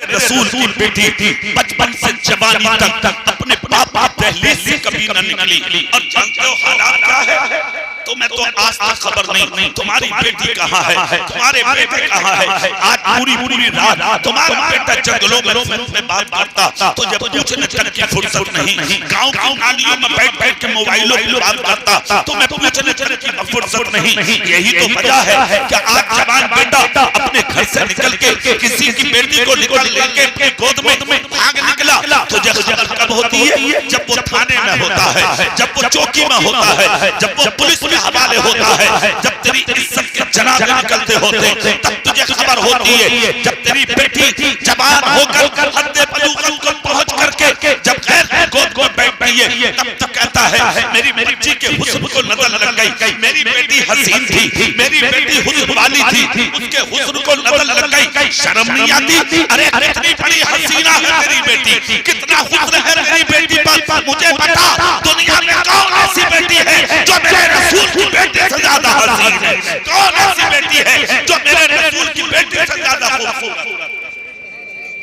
रसूल की बेटी बचपन से जवानी तक अपने बाप की दहलीज से कभी न निकली। और जानते हो हालात क्या है? तुम्हें तो आज तक खबर नहीं तुम्हारी बेटी कहाँ है, तुम्हारे बेटे कहाँ है। आज पूरी रात तुम्हारा बेटा जंगलों में बात करता तो जब पूछने तक की फुर्सत नहीं, गाँव की नालियों में बैठ के मोबाइलों पर बात करता तो मैं पूछने तक की फुर्सत नहीं। यही तो वजह है कि आज जवान बेटा अपने घर से निकल के किसी की बेटी को निकल लेके अपनी गोद में भाग निकला तो जब खबर कब होती है? जब वो थाने में होता है, जब वो चौकी में होता है, जब वो पुलिस के हवाले होता है, जब तेरी इज्जत के जनाजे निकलते होते तब तुझे खबर होती है। जब तेरी बेटी जवान होकर हद्दे बलूगत को पहुंच करके जब खैर गोद में बैठती है तब तक कहता है मेरी बच्ची के हुस्न को नजर लग गई, मेरी बेटी हसीन थी, मेरी बेटी हुस्न वाली थी, उसके हुस्न को नजर लग गई। शर्म नहीं आती? अरे कितनी बड़ी हसीना है मेरी बेटी, कितना हुस्न है मेरी बेटी पर। मुझे बता दुनिया में कौन ऐसी बेटी है जो मेरे रसूल की बेटी से ज्यादा हसीन है? कौन ऐसी बेटी है जो मेरे रसूल की बेटी से ज्यादा खूबसूरत है?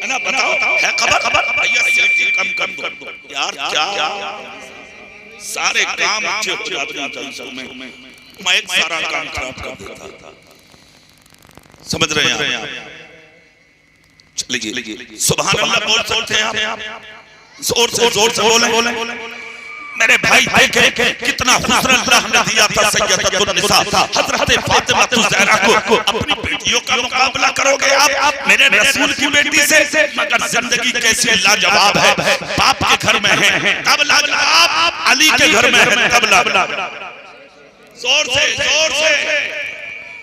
ना बताओ, है खबर? भैया सीटी कम कर दो यार। क्या सारे काम अच्छे हो जाते हैं, मैं एक सारा काम खराब कर देता था। समझ रहे हैं आप? चलिए सुभान अल्लाह बोल सकते हैं आप? जोर से बोले मेरे भाई देखे कितना हुस्न अल्लाह ने दिया था सैयदतुन निसा हजरत फातिमा ज़हरा को। अपनी बेटियों का मुकाबला करोगे आप मेरे रसूल की बेटी से? मगर जिंदगी कैसी लाजवाब है। बाप के घर में है तब लाजवाब, अली के घर में है तब लाजवाब। जोर से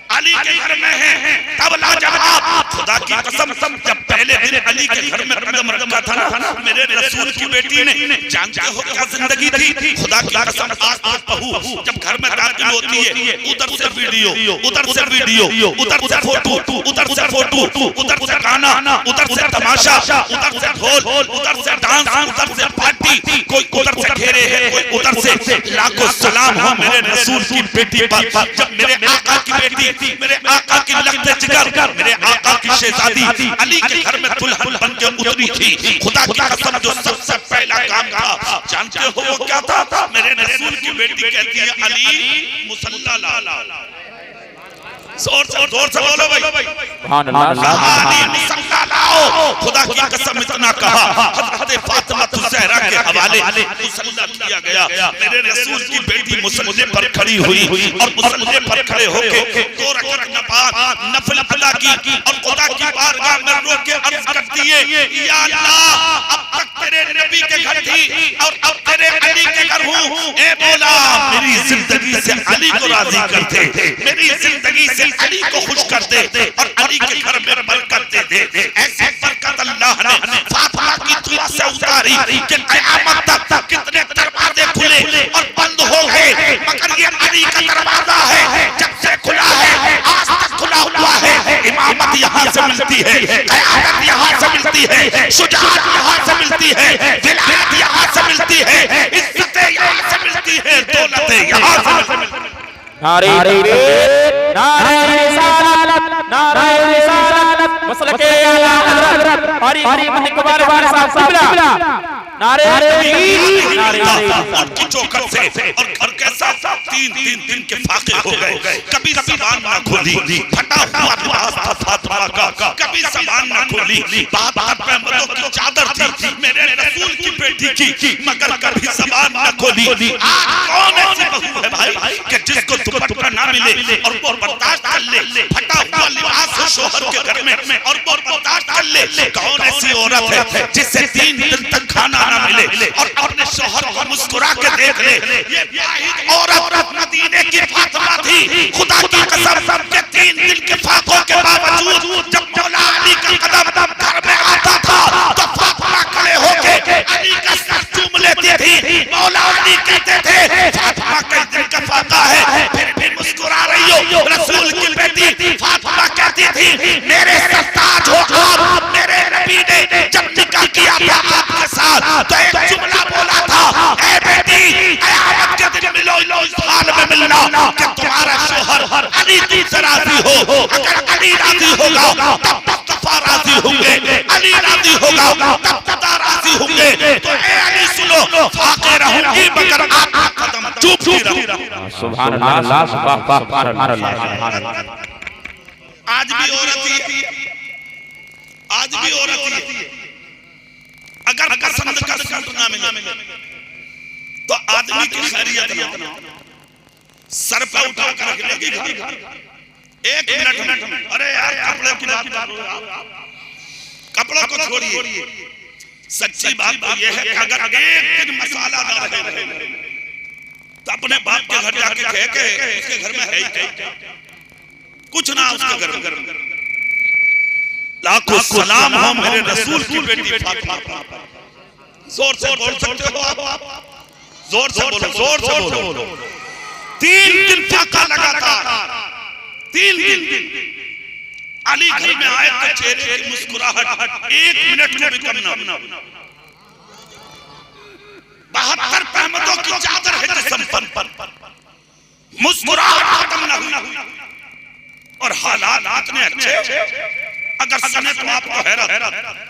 अली के घर में है तब लाजवाब। खुदा की कसम जब पहले दिन अली के घर में कदम रखा था ना मेरे रसूल की बेटी ने, जानते हो क्या जिंदगी थी? खुदा की कसम आज बहू जब घर में दाखिल होती है उधर से वीडियो, उधर से वीडियो, उधर से फोटो, उधर से फोटो, उधर से गाना, उधर से तमाशा, उधर से ढोल, उधर से डांस, उधर से पार्टी, कोई उधर से घेरे है, कोई उधर से। लाखों सलाम हो मेरे रसूल की बेटी पर। जब मेरे आका की बेटी, मेरे आका की लख्त जिगर, मेरे आका की शहजादी अली के घर में दुल्हन बन के उतरी थी। खुदा की कसम जो सबसे पहला काम था जानते हो वो क्या था? मेरे रसूल की बेटी कहती है अली मुसल्ला ला। जोर से बोलो भाई, अली मुसल्ला लाओ। खुदा की कसम इतना कहा हजरत फातिमा ज़हरा के हवाले मुसल्ला किया गया। मेरे रसूल की बेटी मुसल्ले पर खड़ी हुई और मुसल्ले पर खड़े होके 2 रकात नफल अदा की और खुदा की बारगाह में रो के अर्ज करती है या अल्लाह अब तक तेरे नबी के घर थी और अब तेरे अली के घर हूं। ए मौला मेरी जिंदगी से अली को राजी कर दे, मेरी जिंदगी से अली को खुश कर दे और अली के घर में बरकत दे दे। ऐसी बरकत अल्लाह ने फातिमा की दुआ से उतारी कि क़यामत तक कितने दरवाजे खुले और बंद हो गए मगर ये अली का दरवाजा है जब से खुला है आज तक खुला हुआ है। इमामत यहाँ से मिलती है, क़यादत यहाँ से मिलती है, शुजाअत यहाँ से मिलती है, विलायत यहाँ से मिलती है, इज्जत यहाँ से मिलती है, दौलत यहाँ से मिलती है। नारे रिसालत मसलके आला हज़रत और इकबाल साहब सिबला नारे की चौखट से और घर कैसा 3 दिन के फाके हो गए। कभी ज़बान ना खोली, फटा हुआ लिबास था फातिमा का, कभी ज़बान ना खोली, बात पे मर्दों की चादर थी मेरे रसूल की बेटी की मगर कभी ज़बान ना खोली। आज कौन ऐसी बहू है भाई कि जिसको दुपट्टा ना मिले और वो बर्दाश्त कर ले? फटा हुआ लिबास है शौहर के घर में और वो बर्दाश्त कर ले। कौन ऐसी औरत है जिससे 3 दिन तक खाना ना मिले और अपने शौहर को मुस्कुरा के देख ले? ये वाहिद औरत मदीने की फातिमा थी। खुदा की कसम के 3 दिन के फाकों के बावजूद जब मौला अली का कदम घर में आता था तो फातिमा खड़े होके अली का सर चूम लेती थी। मौला अली कहते थे फातिमा का दिन का फाका है फिर भी मुस्कुरा रही हो। रसूल की बेटी फातिमा कहती थी मेरे सरताज हो आप। मेरे नबी ने जब निकाह किया था आपके साथ तो एक जुमला बोला था ए बेटी क़यामत के दिन मिलो इस हाल में मिलना कि तुम्हारा शौहर अली तुमसे राजी हो। अगर अली राजी होगा तब मुस्तफा राजी होंगे, अली राजी होगा तब खुदा राजी होंगे। तो ए अली सुनो, फाके रहूंगी मगर आपका कदम चुप ही रहूंगा। सुभान अल्लाह, सुभान अल्लाह। आज भी औरत ही, आज भी औरत ही अगर पसंद का सूट ना मिले तो आदमी की खैरियत ना, सर पे उठा कर रख लेगी घर। एक मिनट में अरे यार कपड़े की बात, कपड़ों को छोड़िए, सच्ची बात तो यह है कि अगर एक दिन मसाला ना रहे तो अपने बाप के घर जाके कह के उसके घर में है ही कुछ ना, उसके घर में लाखों सलाम हो मेरे रसूल की बेटी फातिमा। जोर से बोल सकते हो आप, जोर से बोलो, जोर से बोलो। 3 दिन फाका लगातार, 3 दिन अली घर में आए तो चेहरे की मुस्कुराहट 1 मिनट को भी कम ना। 72 रहमतों की चादर है जिस्म पर, मुस्कुराहट खत्म ना हुई। और हालात इतने अच्छे, अगर सने तो आपको हैरत,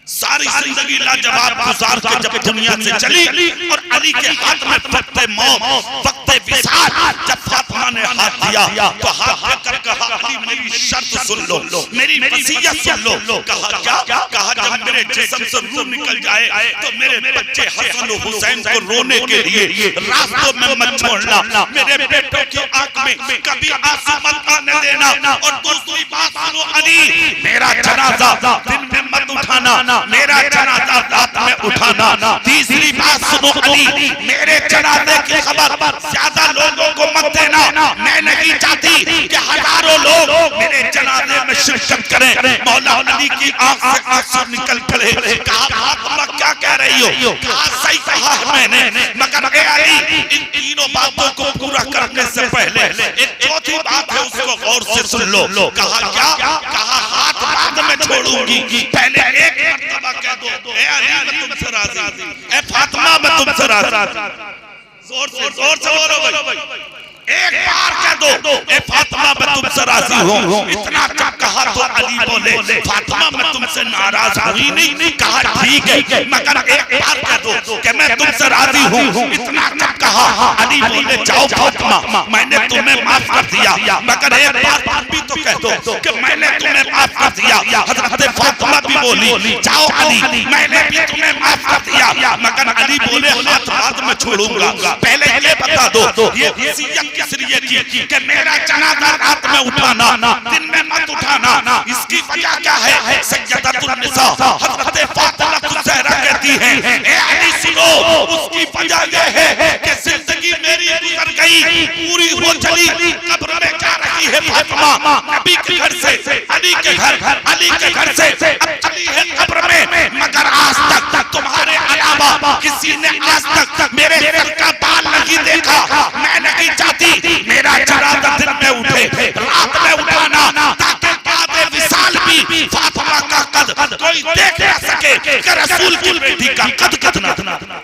सारी जिंदगी लाजवाब गुजार के जब दुनिया से चली और अली के हाथ में वक्ते मौत, वक्ते विसाल, जब फातिमा ने हाथ दिया तो हाथ लेकर कहा अली मेरी शर्त सुन लो, मेरी वसीयत सुन लो। कहा क्या? कहा जब मेरे जिस्म से रूह निकल जाए तो मेरे बच्चे हसन और हुसैन को रोने के लिए रास्तों में मत छोड़ना, मेरे बेटों की आंख में कभी आंसू मत आने देना। और दूसरी बात सुनो अली, मेरा जनाजा दिन में मत उठाना, मेरा जनाजा रात में उठाना। तीसरी बात सुनो अली, मेरे जनाजे की खबर ज्यादा लोगों को मत देना, मैं नहीं चाहती कि हजारों लोग मेरे जनाजे में शिरकत करें। मौला अली की आंख से आंसू निकल पड़े। कहा फातिमा क्या कह रही हो? कहा सही कहा है मैंने, मगर ए अली इन तीनों बातों को पूरा करने से पहले एक चौथी बात है, उसको गौर से सुन लो। कहा क्या? कहा हाथ बाद में छोड़ूंगी, पहले एक मर्तबा कह दो ए अली मैं तुमसे राजी, ए फातिमा मैं तुमसे राजी। जोर से बोलो भाई, एक बार कह दो ए फातिमा मैं तुमसे राजी हूँ। इतना जब कहा तो अली बोले फातिमा मैं तुमसे नाराज हुई नहीं। कहा ठीक है, मगर एक बार कह दो कि मैं तुमसे राजी हूँ। इतना जब कहा अली बोले जाओ फातिमा मैंने तुम्हें माफ कर दिया, मगर एक बार भी तो कह दो कि मैंने तुम्हें माफ कर दिया। हजरत फातिमा भी बोली जाओ अली मैंने भी तुम्हें माफ कर दिया, मगर अली बोले हाथ बाद में छोड़ूंगा। पहले ये बता दो ये वसीयत किस लिए की कि मेरा जनाजा रात में उठाना, दिन में मत उठाना। इसकी वजह क्या है? सैयदतुन निसा हजरत फातिमा ज़हरा कहती हैं ए अली सुनो, उसकी वजह यह है कि जिंदगी मेरी गुजर गई, पूरी हो चली, कब्र में जा रही है फातिमा नबी के घर से अली के घर, अली के घर से अब चली है कब्र में, मगर आज तक तुम्हारे अलावा किसी ने आज तक मेरे सर का बाल नहीं देखा। मैं नहीं चाहती मेरा जनाजा दिन में उठे, रात में उठाना, ताकि बाद विसाल भी फातिमा का कद कोई देख ना सके कि रसूल की बेटी का कद ना।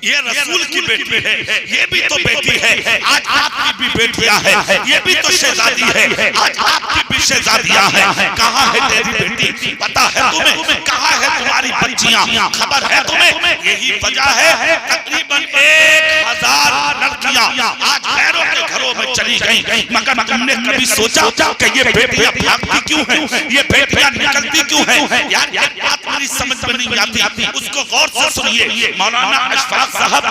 ये रसूल की बेटी है, ये भी तो बेटी है, आज आपकी भी बेटियां है, ये भी तो शहजादी है, आज आपकी भी शहजादियां है। कहाँ है तेरी बेटी? पता है तुम्हें? कहाँ है तुम्हारी बच्चियां? खबर है तुम्हें? यही वजह है तकरीबन 1000 लड़कियां आज पैरों के घरों में चली गई, मगर तुमने कभी सोचा कि ये बेटियां भागती क्यों हैं? ये बेटियां निकलती क्यों हैं? यार एक बात मेरी समझ में नहीं आती, उसको गौर से सुनिए। मौलाना अशफाक साहब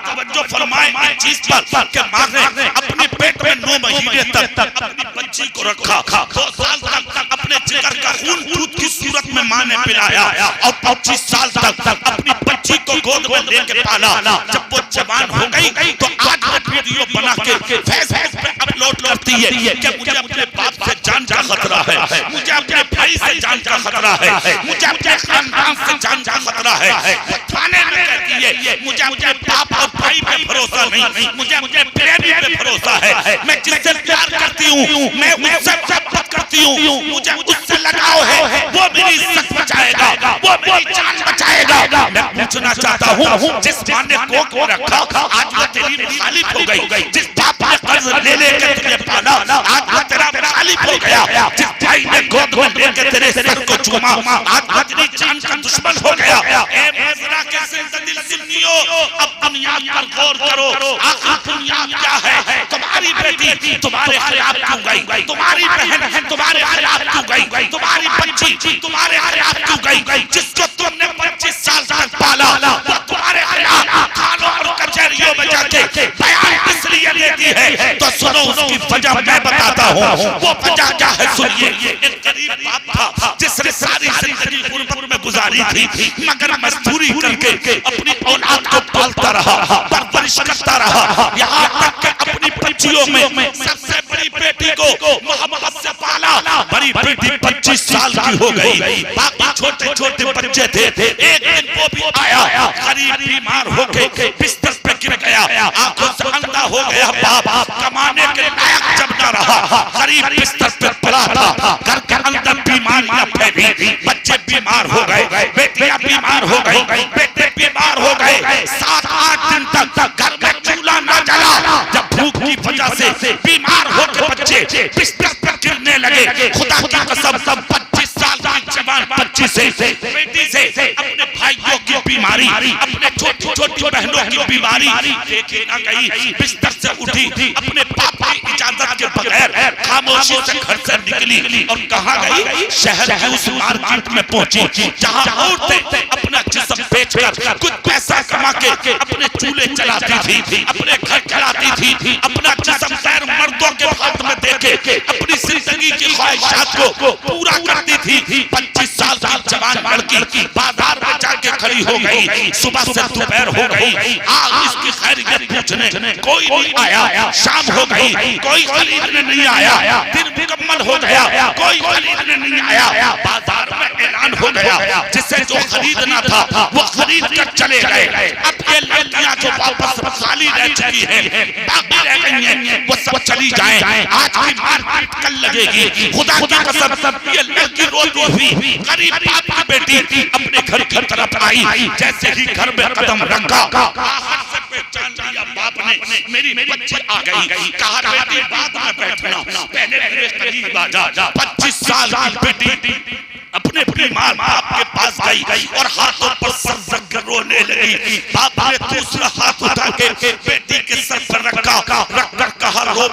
तवज्जो फरमाएं इस चीज पर कि माँ ने अपने पेट में 9 महीने तक अपनी बच्ची को रखा, 2 साल तक अपने जिगर का खून दूध की सूरत में माँ ने पिलाया और 25 साल तक अपनी बच्ची को गोद में लेकर पाला। जब वो जवान हो गई तो आज वो वीडियो बना के फेसबुक पे अपलोड करती है कि मुझे अपने बाप से जान का खतरा है, मुझे अपने भाई से जान का खतरा है, मुझे अपने खानदान से जान का खतरा है। थाने में कहती है मुझे बाप और भाई पे भरोसा नहीं, मुझे प्रेमी पे भरोसा है, मैं जिससे प्यार करती हूँ मैं उससे मोहब्बत करती हूँ, मुझे उससे लगाव है, वो मेरी इज्जत बचाएगा, वो मेरी जान बचाएगा। मैं पूछना चाहता हूँ जिस माँ ने कोख में रखा आज वो तेरी मुखालिफ हो गई, जिस बाप ने कर्ज ले लेकर तुझे पाला आज वो तेरा गालिब हो गया। जिस भाई ने गोद में लेकर तेरे सर को चूमा आज तेरी जान का दुश्मन हो गया। ए मजरा के दिल सुनियो, अब बुनियाद पर गौर करो। आखिर बुनियाद क्या है? तुम्हारी बेटी तुम्हारे खिलाफ क्यों गई? तुम्हारी बहन तुम्हारे खिलाफ क्यों गई? तुम्हारी बच्ची तुम्हारे खिलाफ क्यों गई? जिसको तुमने 25 साल तक पाला वो तुम्हारे खिलाफ थानों और कचहरियों में जाके बयान इसलिए देती है। तो सुनो उसकी वजह मैं बताता हूँ। वो वजह क्या है सुनिए। एक गरीब बाप था जिसने सारी जिंदगी गुरबत में गुजारी थी, मगर मजदूरी करके अपनी औलाद को पालता रहा, परवरिश करता रहा। यहाँ तक कि अपनी बच्चियों में सबसे बड़ी बेटी को मोहब्बत से पाला। बड़ी बेटी 25 साल की हो गई, बाकी छोटे छोटे बच्चे थे। एक दिन वो भी आया, गरीब बीमार होके बिस्तर पे गिर गया, आंखों से अंधा हो गया। बाप कमाने के लायक जब न रहा, गरीब बिस्तर पे पड़ा था। घर के अंदर बीमारियां फैली, बच्चे बीमार हो गए, बेटियां बीमार हो गई, बेटे बीमार हो गए। 7-8 दिन तक घर में चूल्हा न जला। जब भूख की वजह से बीमार होकर बच्चे बिस्तर पर गिरने लगे, खुदा की कसम 25 साल की जवान बच्ची से, बेटी से अपने भाइयों की बीमारी, अपने छोटी छोटी बहनों की बीमारी देखी न गई। बिस्तर से उठी, अपने पापा की इजाजत के बगैर खामोशी से घर से निकली और कहाँ गई? शहर की उस मार्केट में पहुंची जहाँ औरतें अपना जिस्म बेचकर कुछ पैसा कमा के अपने चूल्हे चलाती थी, अपने घर चलाती थी, अपना जिस्म गैर मर्दों के हाथ में देके अपनी जिंदगी की ख्वाहिशात को पूरा करती थी। 25 साल की जवान लड़की बाजार में जाके खड़ी हो गई। सुबह से दोपहर हो गई, आज इसकी खैरियत पूछने कोई नहीं आया। शाम हो गई, कोई खरीदने नहीं आया। दिन मुकम्मल हो गया, कोई खरीदने नहीं आया। बाजार में ऐलान हो गया, जिसे जो खरीदना था वो खरीद कर चले गए। अब ये लड़कियां जो वापस खाली रह चुकी हैं, बाकी रह गई हैं, वो सब चली जाएं। आज की मार्केट कल लगेगी। खुदा की कसम ये लड़की रोती हुई गरीब बाप की बेटी अपने घर की तरफ आई। जैसे ही घर में कदम रखा, बाहर से पहचान लिया बाप ने, मेरी बच्ची आ गई। कहा बेटी बाद में बैठना, पहले मेरे करीब आ जा। 25 साल की बेटी अपने बीमार बाप के पास गई और हाथों पर सर रख कर रोने लगी। बाप ने दूसरा हाथ उठा के बेटी के सर पर रखा, रख कर कहा रो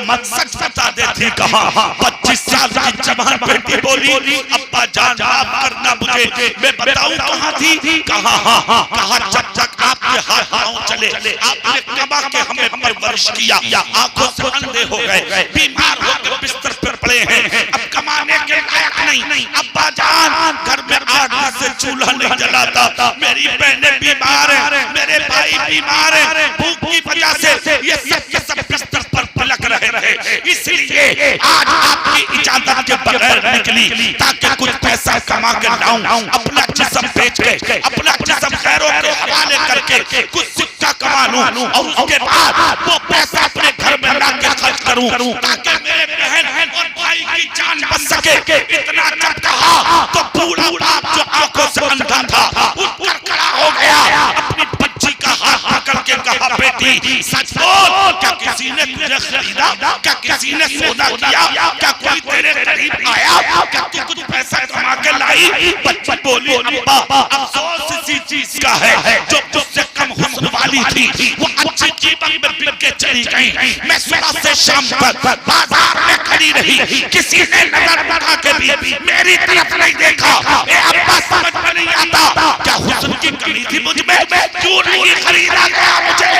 मत, सच बता देती। कहा 25 साल की जवान बेटी बोली, अब्बा जान माफ करना मुझे, मैं बताऊं कहाँ थी? कहा हाँ। कहा जब तक आपके हाथ पांव चले, आपने कमा के हमें परवरिश किया, आंखों से अंधे हो गए, बीमार होकर बिस्तर पर पड़े हैं, अब कमाने के लायक नहीं। अब्बा जान घर में आग से चूल्हा नहीं जलाता, मेरी बहनें बीमार हैं, मेरे भाई बीमार हैं, भूख की वजह से ये सब बिस्तर पर पलक रहे। इसलिए आज आपकी इजाजत के बगैर निकली ताकि कुछ पैसा कमा कर लाऊं, अपना जिस्म बेच के, अपना जिस्म खैरों के हवाले करके कुछ सिक्का कमा लूं और उसके बाद वो पैसा अपने घर में ला के खर्च करूं ताकि मेरे बहन और भाई की जान बच सके। इतना जब कहा तो बूढ़ा बाप जो आंखों से अंधा था उठकर खड़ा हो गया, अपनी बच्ची का हाथ पकड़ के कहा बेटी सच बोल, क्या किसी ने तुझे खरीदा? क्या किसी ने सौदा किया? क्या कोई तेरे करीब आया? क्या तू कुछ पैसा कमा के लाई? बच्ची बोली अब्बा अफसोस इसी चीज का है जो तुझसे कम हुस्न वाली थी वो अच्छी कीमत में बिक के चली गई। मैं सुबह से शाम तक बाजार में खड़ी रही, किसी ने नजर उठा के भी मेरी तरफ नहीं देखा। ए अब्बा समझ में नहीं आता क्या हुस्न की कमी थी मुझ में? क्यों नहीं खरीदा गया मुझे?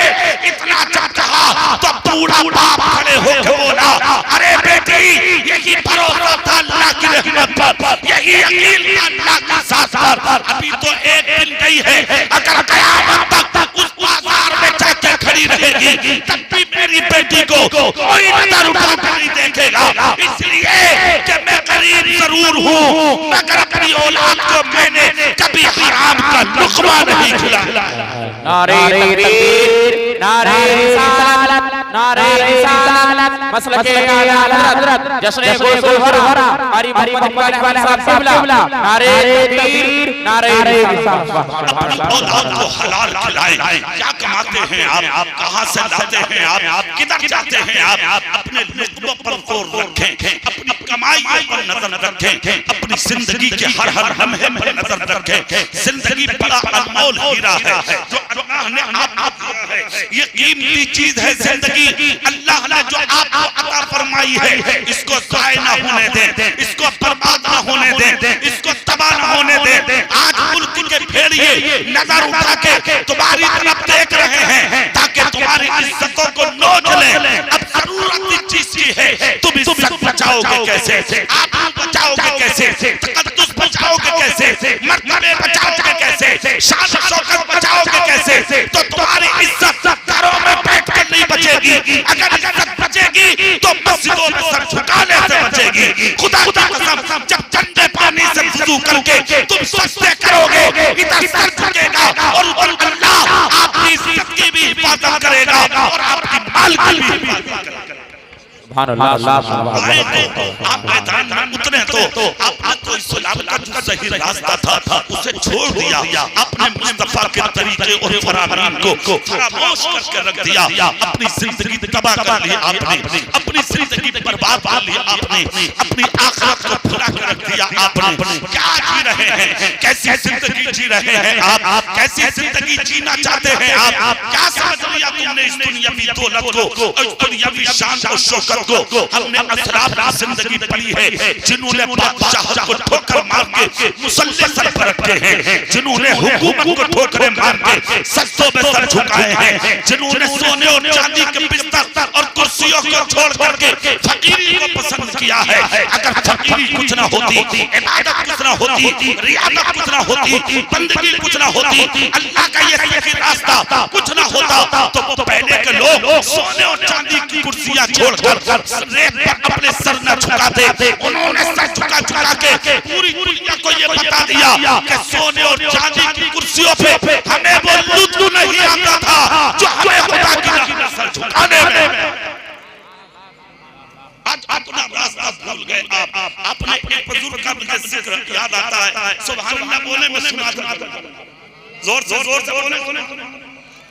इतना जब कहा तो बूढ़ा बाप खड़े होकर बोला, अरे बेटी यही भरोसा था अल्लाह की रहमत पर, यही यकीन था अल्लाह के साथ पर। अभी तो एक दिन गई है, अगर कयामत तक उस बाजार में जाके खड़ी रहेगी तब भी मेरी बेटी को कोई नजर उठा कर नहीं देखेगा। इसलिए कि मैं गरीब जरूर हूँ मगर अपनी औलाद को मैंने कभी हराम का लुक़मा नहीं खिलाया। नारे तकबीर, नारे रिसालत, नारे रिसालत, मसलके आला हज़रत जश्न-ए-गुल हरा हरी मोहम्मद इकबाल साहब किबला। नारे तकबीर, नारे रिसालत औलाद को हलाल खिलाएं। क्या कमाते हैं आप, कहां से लाते हैं आप, किधर जाते हैं आप, अपने लुत्फों पर गौर रखें, अपनी कमाई पर नजर रखें, अपनी जिंदगी के हर लम्हे पर नजर रखें। जिंदगी बड़ा अनमोल हीरा है जो अल्लाह ने आपको दिया है। ये कीमती चीज है जिंदगी, अल्लाह ने जो आपको अता फरमाई है, इसको जाया ना होने दें, इसको बर्बाद ना होने दें, इसको तबाह ना होने दें। आज मुल्क के भेड़िए नजर उठा के तुम्हारी तरफ देख रहे हैं ताकि तुम्हारी इज्जतों को नोच लें। अब जरूरत इस चीज की है, तुम इज्जत बचाओगे कैसे, आप बचाओगे कैसे, तकद्दुस बचाओगे कैसे, मर्तबे बचाओगे कैसे, शान शौकत बचाओगे कैसे। तो तुम्हारी इज्जत घरों में बैठ कर नहीं बचेगी, अगर इज्जत बचेगी तो मस्जिदों में सर झुकाने से बचेगी। खुदा की कसम, जब ठंडे पानी से वुजू करके तुम सजदे करोगे, इधर सर झुकेगा और उधर अल्लाह आपकी इज्जत की भी हिफाजत करेगा और आपकी माल की भी हिफाजत करेगा। आप मैदान में उतरे तो आपने कोई सलाम का जो सही रास्ता था उसे छोड़ दिया, आपने मुस्तफा के तरीके और फरामीन को फरामोश करके रख दिया, अपनी जिंदगी तबाह कर ली आपने, अपनी जिंदगी बर्बाद कर ली आपने, अपनी आखिरत को भुला कर रख दिया आपने। क्या जी रहे हैं, कैसी जिंदगी जी रहे हैं आप, कैसी जिंदगी जीना चाहते हैं आप, क्या समझ लिया तुमने इस दुनियावी दौलत को, इस दुनियावी शान और शौकत को। हमने असराफ की जिंदगी पढ़ी है, जिन्होंने बादशाह को ठोकर मार के मुसल्ले सर पर रखे हैं, जिन्होंने हुकूमत को ठोकरें मार के सज्जों में सर झुकाए हैं, जिन्होंने सोने और चांदी के बिस्तर और कुर्सियों को छोड़ करके फकीरी को पसंद किया है। अगर फकीरी कुछ ना होती, इबादत कुछ ना होती, रियादत कुछ ना होती, बंदगी कुछ ना होती, अल्लाह का ये सही रास्ता कुछ ना होता, तो पहले के लोग सोने और चांदी की कुर्सियां छोड़कर रेत पर अपने सर न झुकाते। उन्होंने सर झुका के पूरी दुनिया को ये बता दिया कि सोने और चांदी की कुर्सियों पे हमें वो लुत्फ नहीं आता था जो हमें खुदा की राह में सर झुकाने में। आज अपना रास्ता भूल गए आप। अपने एक बुजुर्ग का मुझे जिक्र याद आता है, सुभान अल्लाह बोले मैं सुना था, जोर से बोले।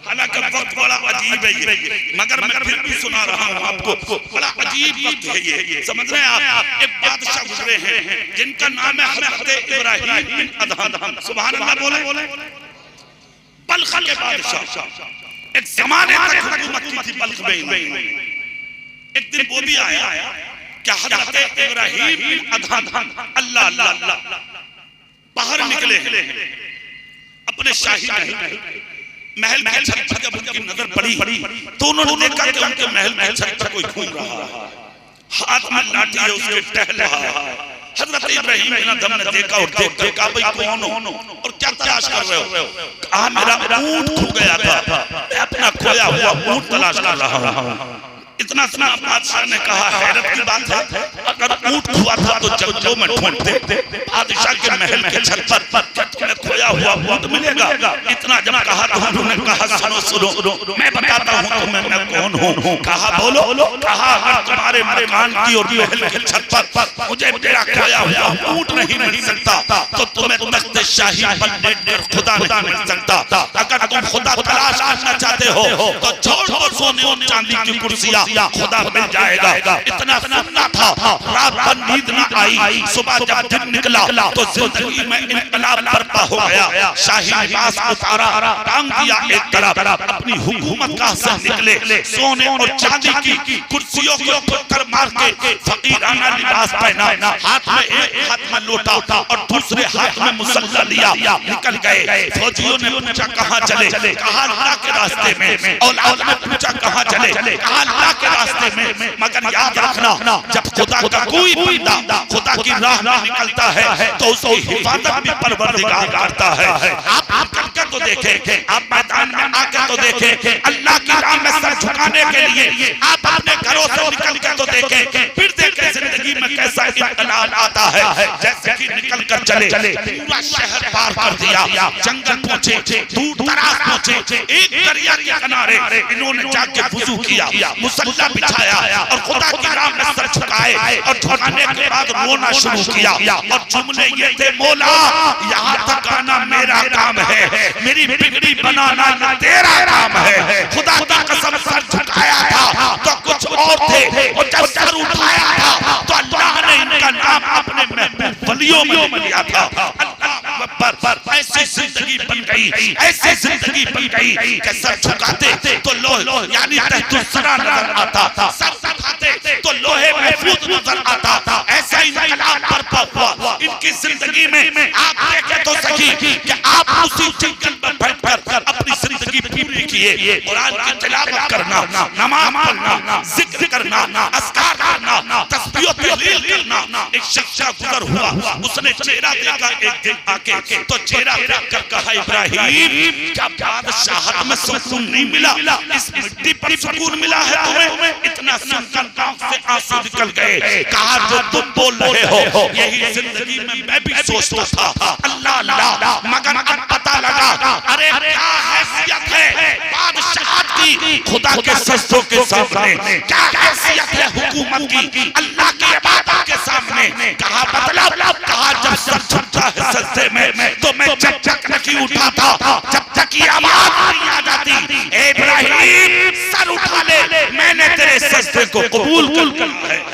हालांकि वक्त बड़ा अजीब है ये, मगर मैं फिर भी सुना रहा हूँ आपको। बड़ा अजीब वक्त है ये, समझ रहे हैं आप। एक बादशाह गुजरे हैं जिनका नाम है हज़रत इब्राहीम बिन अदहम, सुभान अल्लाह बोले। बल्ख के बादशाह, एक जमाने तक हुकूमत की थी बल्ख में। एक दिन वो भी आया क्या हज़रत इब्राहीम बिन अदहम अल्लाह अल्लाह बाहर निकले अपने शाही महल के छत पर। जब उनकी नजर पड़ी तो उन्होंने देखा कि उनके महल के छत पर कोई घूम रहा है, हाथ में लाठी है, उसके टहल रहा है। हजरत इब्राहीम बिन अदहम ने देखा और देखा भाई कौन हो और क्या तलाश कर रहे हो? कहा मेरा ऊंट खो गया था, मैं अपना खोया हुआ ऊंट तलाश कर रहा हूं। इतना बादशाह ने कहा हैरत की बात है, अगर ऊंट हुआ था तो जंगलों में ढूंढते, बादशाह के महल के छत पर तुम्हें खोया हुआ ऊंट मिलेगा। इतना जब कहा तो उन्होंने कहा सुनो मैं बताता हूँ तुम्हें मैं कौन हूँ। कहा बोलो। कहा अगर तुम्हारे मकान की और महल के छत पर मुझे मेरा खोया हुआ ऊंट नहीं मिल सकता तो तुम्हें तख्त शाही पर खुदा नहीं मिल सकता। अगर तुम खुदा तलाश करना चाहते हो तो छोड़ दो सोने और चांदी की कुर्सियां, खुदा मिल जाएगा। इतना सुनना था, रात भर नींद न आई। सुबह जब दिन निकला तो जिंदगी में इनकलाब बर्पा हो गया। शाही लिबास उतारा, टांग दिया एक तरफ, अपनी हुकूमत का से निकले, सोने और चांदी की कुर्सियों को ठोकर मार के फकीराना लिबास पहना, हाथ में एक हाथ में लोटा और दूसरे हाथ में मुसल्ला लिया, निकल गए। फौजियों ने पूछा कहाँ चले? कहा अल्लाह के रास्ते में। औलाद ने पूछा कहाँ चले? कहा अल्लाह के रास्ते में। मगर याद रखना जब खुदा का कोई बंदा खुदा की राह में निकलता है तो उसकी हिफाजत भी परवरदिगार करता है। आप करके तो देखें, आप मैदान में आकर तो देखें, अल्लाह की राह में सर झुकाने के लिए आप अपने घरों से निकल कर तो देखें, फिर देखें जिंदगी में कैसा इनकलाब आता है। जैसे कि निकल कर चले, पूरा शहर पार कर दिया, जंगल पहुंचे, दूर दराज पहुंचे, एक दरिया के किनारे इन्होंने जाके वुजू किया, मुसल्ला बिछाया और खुदा की राह में सर झुकाए और झुकाने के बाद रोना शुरू किया और जुमले ये थे, मौला यहाँ तक आना मेरा काम है, मेरी बिगड़ी बनाना ये तेरा काम है। खुदा की कसम सर झुकाया था तो कुछ और थे, और जब सर उठाया था तो अल्लाह ने इनका नाम अपने महबूब वलियों में लिया था। अल्लाह अकबर, ऐसी जिंदगी बन गई, ऐसी जिंदगी बन गई कि सर झुकाते तो लो यानी तहतुस्सरा नजर आता था, सर उठाते तो लोहे महफूज नजर आता था। ऐसा इनकलाब बर्पा हुआ इनकी जिंदगी में। आप देखें तो सही कि आप उसी जंगल में बैठकर अपनी जिंदगी पूरी किए। कुरान की तिलावत करना, नमाज पढ़ना, जिक्र करना, अस्कार करना, तस्बीह और तहलील करना। एक शख्स गुजर हुआ, उसने चेहरा देखा एक दिन आके, तो चेहरा देखकर कहा इब्राहिम क्या बादशाहत में सुकून नहीं मिला, इस मिट्टी पर सुकून मिला है तुम्हें? इतना सुनकर आंख से आंसू निकल गए। कहा जो तुम बोल रहे हो यही जिंदगी में मैं भी सोचता था। अल्लाह अल्लाह, मगर अब पता लगा अरे क्या हैसियत है बादशाहत की खुदा के सजदों के सामने, क्या हैसियत है हुकूमत की अल्लाह की इबादत के सामने। कहा मतलब, कहा जब सर झुकता है सजदे में तो मैं जब तक नहीं उठाता, जब तक ये आवाज नहीं आ जाती ए इब्राहिम सर उठा ले, मैंने तेरे सजदे को कबूल कर लिया है।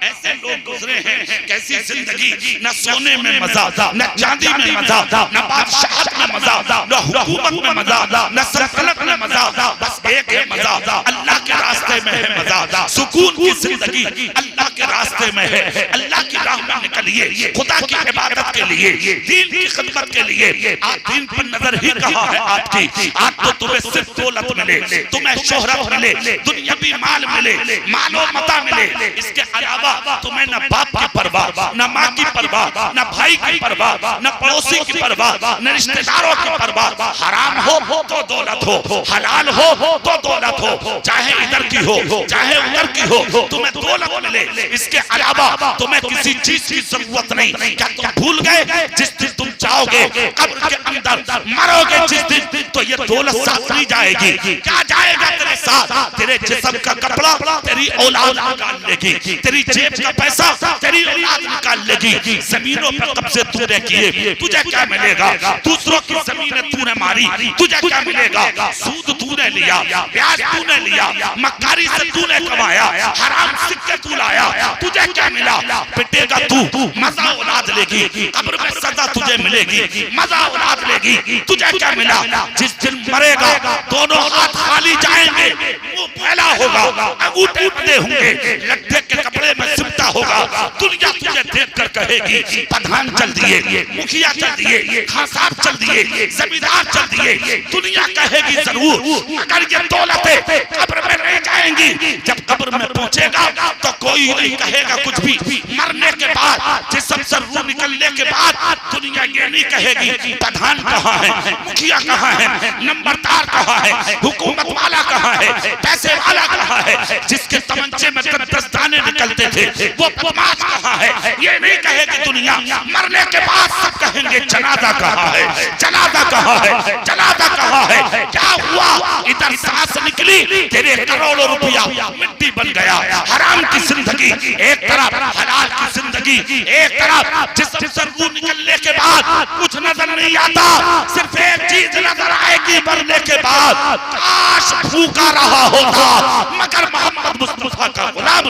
ऐसे लोग गुजरे हैं, कैसी जिंदगी, न सोने में मजा, न चांदी में मजा, न बादशाहत में मजा, न हुकूमत में मजा, न सल्तनत में मजा, बस एक है मजा, अल्लाह के रास्ते में है मजा। सुकून की जिंदगी अल्लाह के रास्ते में है, अल्लाह की राह में निकलिए, खुदा की इबादत के लिए, दीन की खिदमत के लिए। आज दीन पर नजर ही कहाँ है आपकी? आज तो तुम्हें सिर्फ दौलत मिले, तुम्हें शोहरत मिले, दुनियावी माल मिले, मालो मता मिले, इसके अलावा तुम्हें न बाप की परवाह, न माँ की परवाह, न भाई की परवाह, न पड़ोसी की परवाह, न रिश्तेदारों की परवाह। हराम हो तो दौलत हो, हलाल हो तो दौलत हो, चाहे इधर की हो चाहे उधर की हो, तुम्हें दौलत मिले, इसके अलावा तुम्हें किसी चीज की जरूरत नहीं। क्या तुम भूल गए जिस दिन तुम जाओगे कब्र के अंदर, मरोगे जिस दिन, तो ये दौलत साथ नहीं जाएगी। क्या जाएगा तेरे साथ? तेरे जिस्म का कपड़ा तेरी औलाद निकाल लेगी, तेरी जेब का पैसा तेरी औलाद निकाल लेगी। जमीनों पर कब्जे तूने किए, तुझे क्या मिलेगा? दूसरों की जमीनें तूने मारी, तुझे क्या मिलेगा? सूद तूने लिया, ब्याज तूने लिया, मक्कारी से तूने कमाया, हराम सिक्के तू लाया, तुझे क्या मिला? पिटेगा तू, मजा औलाद लेगी, कब्र में सजा तुझे मिलेगी, मजा औलाद लेगी, तुझे क्या मिला? जिस दिन मरेगा दोनों हाथ खाली जाएंगे, मुंह फैला होगा, अंगूठे बंधे होंगे, लट्ठे के कपड़े में सिमटा होगा। दुनिया तुझे देखकर कहेगी प्रधान चल दिए, मुखिया चल दिए, खान साहब चल दिए, जमींदार चल दिए। दुनिया कहेगी जरूर, अगर ये दौलतें कब्र में नहीं जाएंगी, जब कब्र में पहुंचेगा तो कोई नहीं कहेगा कुछ भी। मरने के बाद जिस्म से रूह निकलने के बाद दुनिया ये नहीं कहेगी प्रधान कहाँ है, मुखिया कहाँ है, नंबरदार कहाँ है, हुकूमत वाला कहाँ है, पैसे वाला कहाँ है, जिसके तमंचे में 10 दाने निकलते थे वो बदमाश कहाँ है। ये नहीं कहेगी दुनिया। मरने के बाद सब कहेंगे जनाजा कहाँ है, जनाजा कहाँ है, जनाजा कहाँ है। क्या हुआ? इधर सांस निकली, तेरे करोड़ों रुपया मिट्टी बन गया। हराम की जिंदगी एक तरफ, हलाल की जिंदगी एक तरफ। जिस्म से रूह निकलने के बाद कुछ नजर नहीं आता, सिर्फ एक चीज नजर आएगी मरने के बाद, काश भूखा रहा होता मगर मोहम्मद मुस्तफा का गुलाम,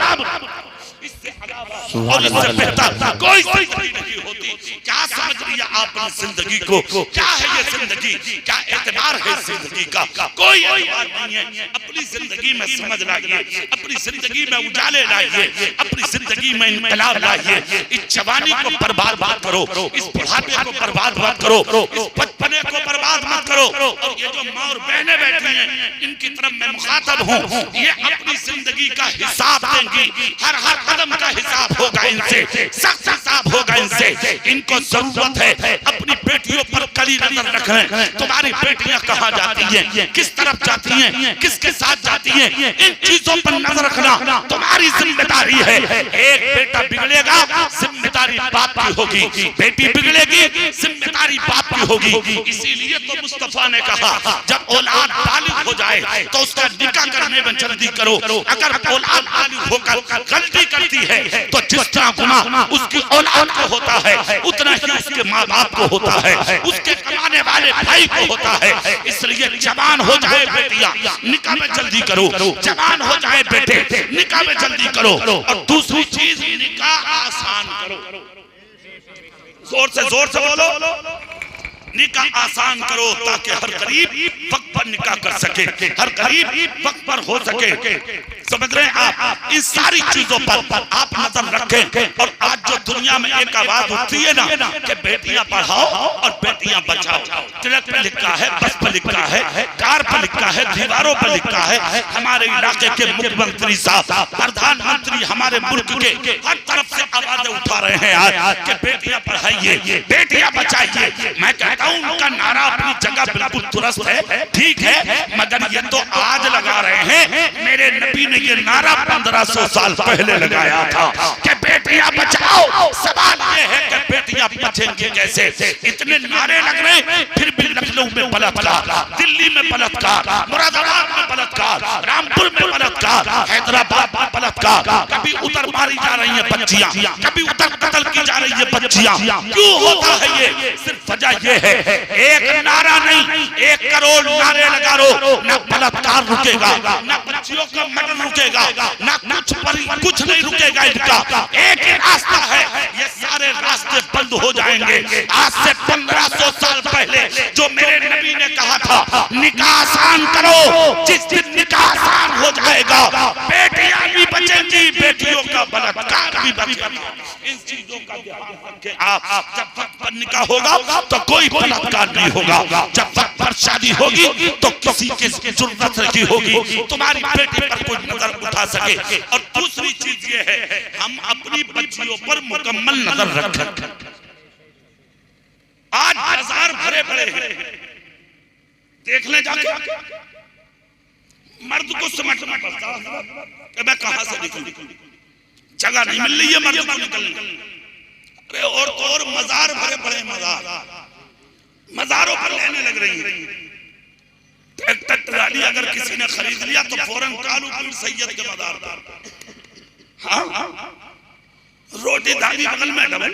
और इससे बेहतर कोई जिंदगी नहीं होती। क्या समझ लिया आपने जिंदगी को? क्या है ये जिंदगी? क्या एतबार है जिंदगी का? कोई एतबार नहीं है। अपनी जिंदगी में समझ लाइए, अपनी जिंदगी में उजाले लाइए, अपनी जिंदगी में इनकलाब लाइए। इस जवानी को बर्बाद मत करो, इस बुढ़ापे को बर्बाद मत करो, इस बचपने को बर्बाद मत करो। और ये जो माँ और बहनें बैठी हैं, इनकी तरफ मैं मुखातब हूँ, ये अपनी जिंदगी का हिसाब देंगी। हर कदम का हिसाब होगा इनसे, सख्त हिसाब होगा इनसे। इनको जरूरत है अपनी बेटियों पर कड़ी नजर रखें। तुम्हारी बेटियां कहाँ जाती हैं, किस तरफ जाती हैं, किसके साथ जाती हैं, इन चीजों पर नजर रखना तुम्हारी जिम्मेदारी है। एक बेटा बिगड़ेगा, जिम्मेदारी बाप की होगी, बेटी बिगड़ेगी, जिम्मेदारी बाप की होगी। इसीलिए तो मुस्तफा ने कहा जब औलाद बालिग हो जाए तो उसका निकाह करने में जल्दी करो। अगर औलाद बालिग होकर गलती करती है तो जिस तरह गुनाह उसकी औलाद को होता है उतना उतना ही उसके माँ बाप को होता है, उसके कमाने वाले भाई को होता है। इसलिए जवान हो जाए बेटियां, निकाह में जल्दी करो, जवान हो जाए बेटे, निकाह में जल्दी करो। और दूसरी चीज, निकाह आसान करो। जोर से बोलो, निकाह आसान करो ताकि हर गरीब वक्त पर निकाह कर सके, हर गरीब वक्त पर हो सके। समझ रहे हैं आप? इन सारी चीजों पर आप नजर रखें। और आज जो दुनिया में एक आवाज उठती है ना कि बेटियां पढ़ाओ और बेटियां बचाओ, ट्रक पे लिखा है, बस पे लिखा है, कार पे लिखा है, दीवारों पे लिखा है। हमारे इलाके के मुख्यमंत्री साहब, प्रधानमंत्री हमारे मुल्क के हर तरफ से आवाजें उठा रहे हैं आज कि बेटियां पढ़ाइए, बेटियां बचाइए। मैं कहता हूं उनका नारा अपनी जगह बिल्कुल दुरुस्त है, ठीक है, मगर ये तो आज लगा रहे हैं। मेरे नबी ने ये नारा 1500 साल पहले लगाया था कि बेटियां बचाओ। सवाल ये है कि बेटियां बचेंगी कैसे? इतने नारे लग रहे हैं, फिर भी लखनऊ में बलात्कार, दिल्ली में बलात्कार, मुरादाबाद में बलात्कार, रामपुर में बलात्कार, हैदराबाद में बलात्कार। कभी उधर मारी जा रही है बच्चियां, कभी उधर कत्ल की जा रही है बच्चियां। क्यों होता है ये? सिर्फ वजह ये है, एक नारा नहीं, 1 करोड़ नारे लगा लो, ना बलात्कार रुकेगा, ना बच्चियों का मर्डर रुकेगा, ना कुछ नहीं रुकेगा। इनका एक ही रास्ता है, ये सारे रास्ते बंद हो जाएंगे। आज से 1500 साल पहले जो मेरे नबी ने कहा था, निकाह आसान करो, जिस दिन निकाह आसान हो जाएगा, बेटियां भी बचेंगी, बेटियों का बलात्कार भी बचेगा। इन चीजों का ध्यान रखें आप। जब वक्त पर निकाह होगा तो कोई बलात्कार नहीं होगा, जब वक्त पर शादी होगी तो किसी की जुर्रत नहीं होगी तुम्हारी बेटी पर कोई नजर उठा सके। और दूसरी चीज ये है, हम अपनी बच्चियों पर मुकम्मल नजर रखें। आज बाजार भरे पड़े हैं, देख ले जाके, मर्द को समझना पड़ता है कि मैं कहां से निकलूं, जगह नहीं मिल रही है मर्द को निकलने। अरे और मजार भरे पड़े, मजारों पर लेने लग रही है। ट्रैक्टर ट्राली अगर किसी ने खरीद लिया तो फौरन कालू पीर सैयद के मजार पर। हाँ, रोटी दानी बगल में डबल,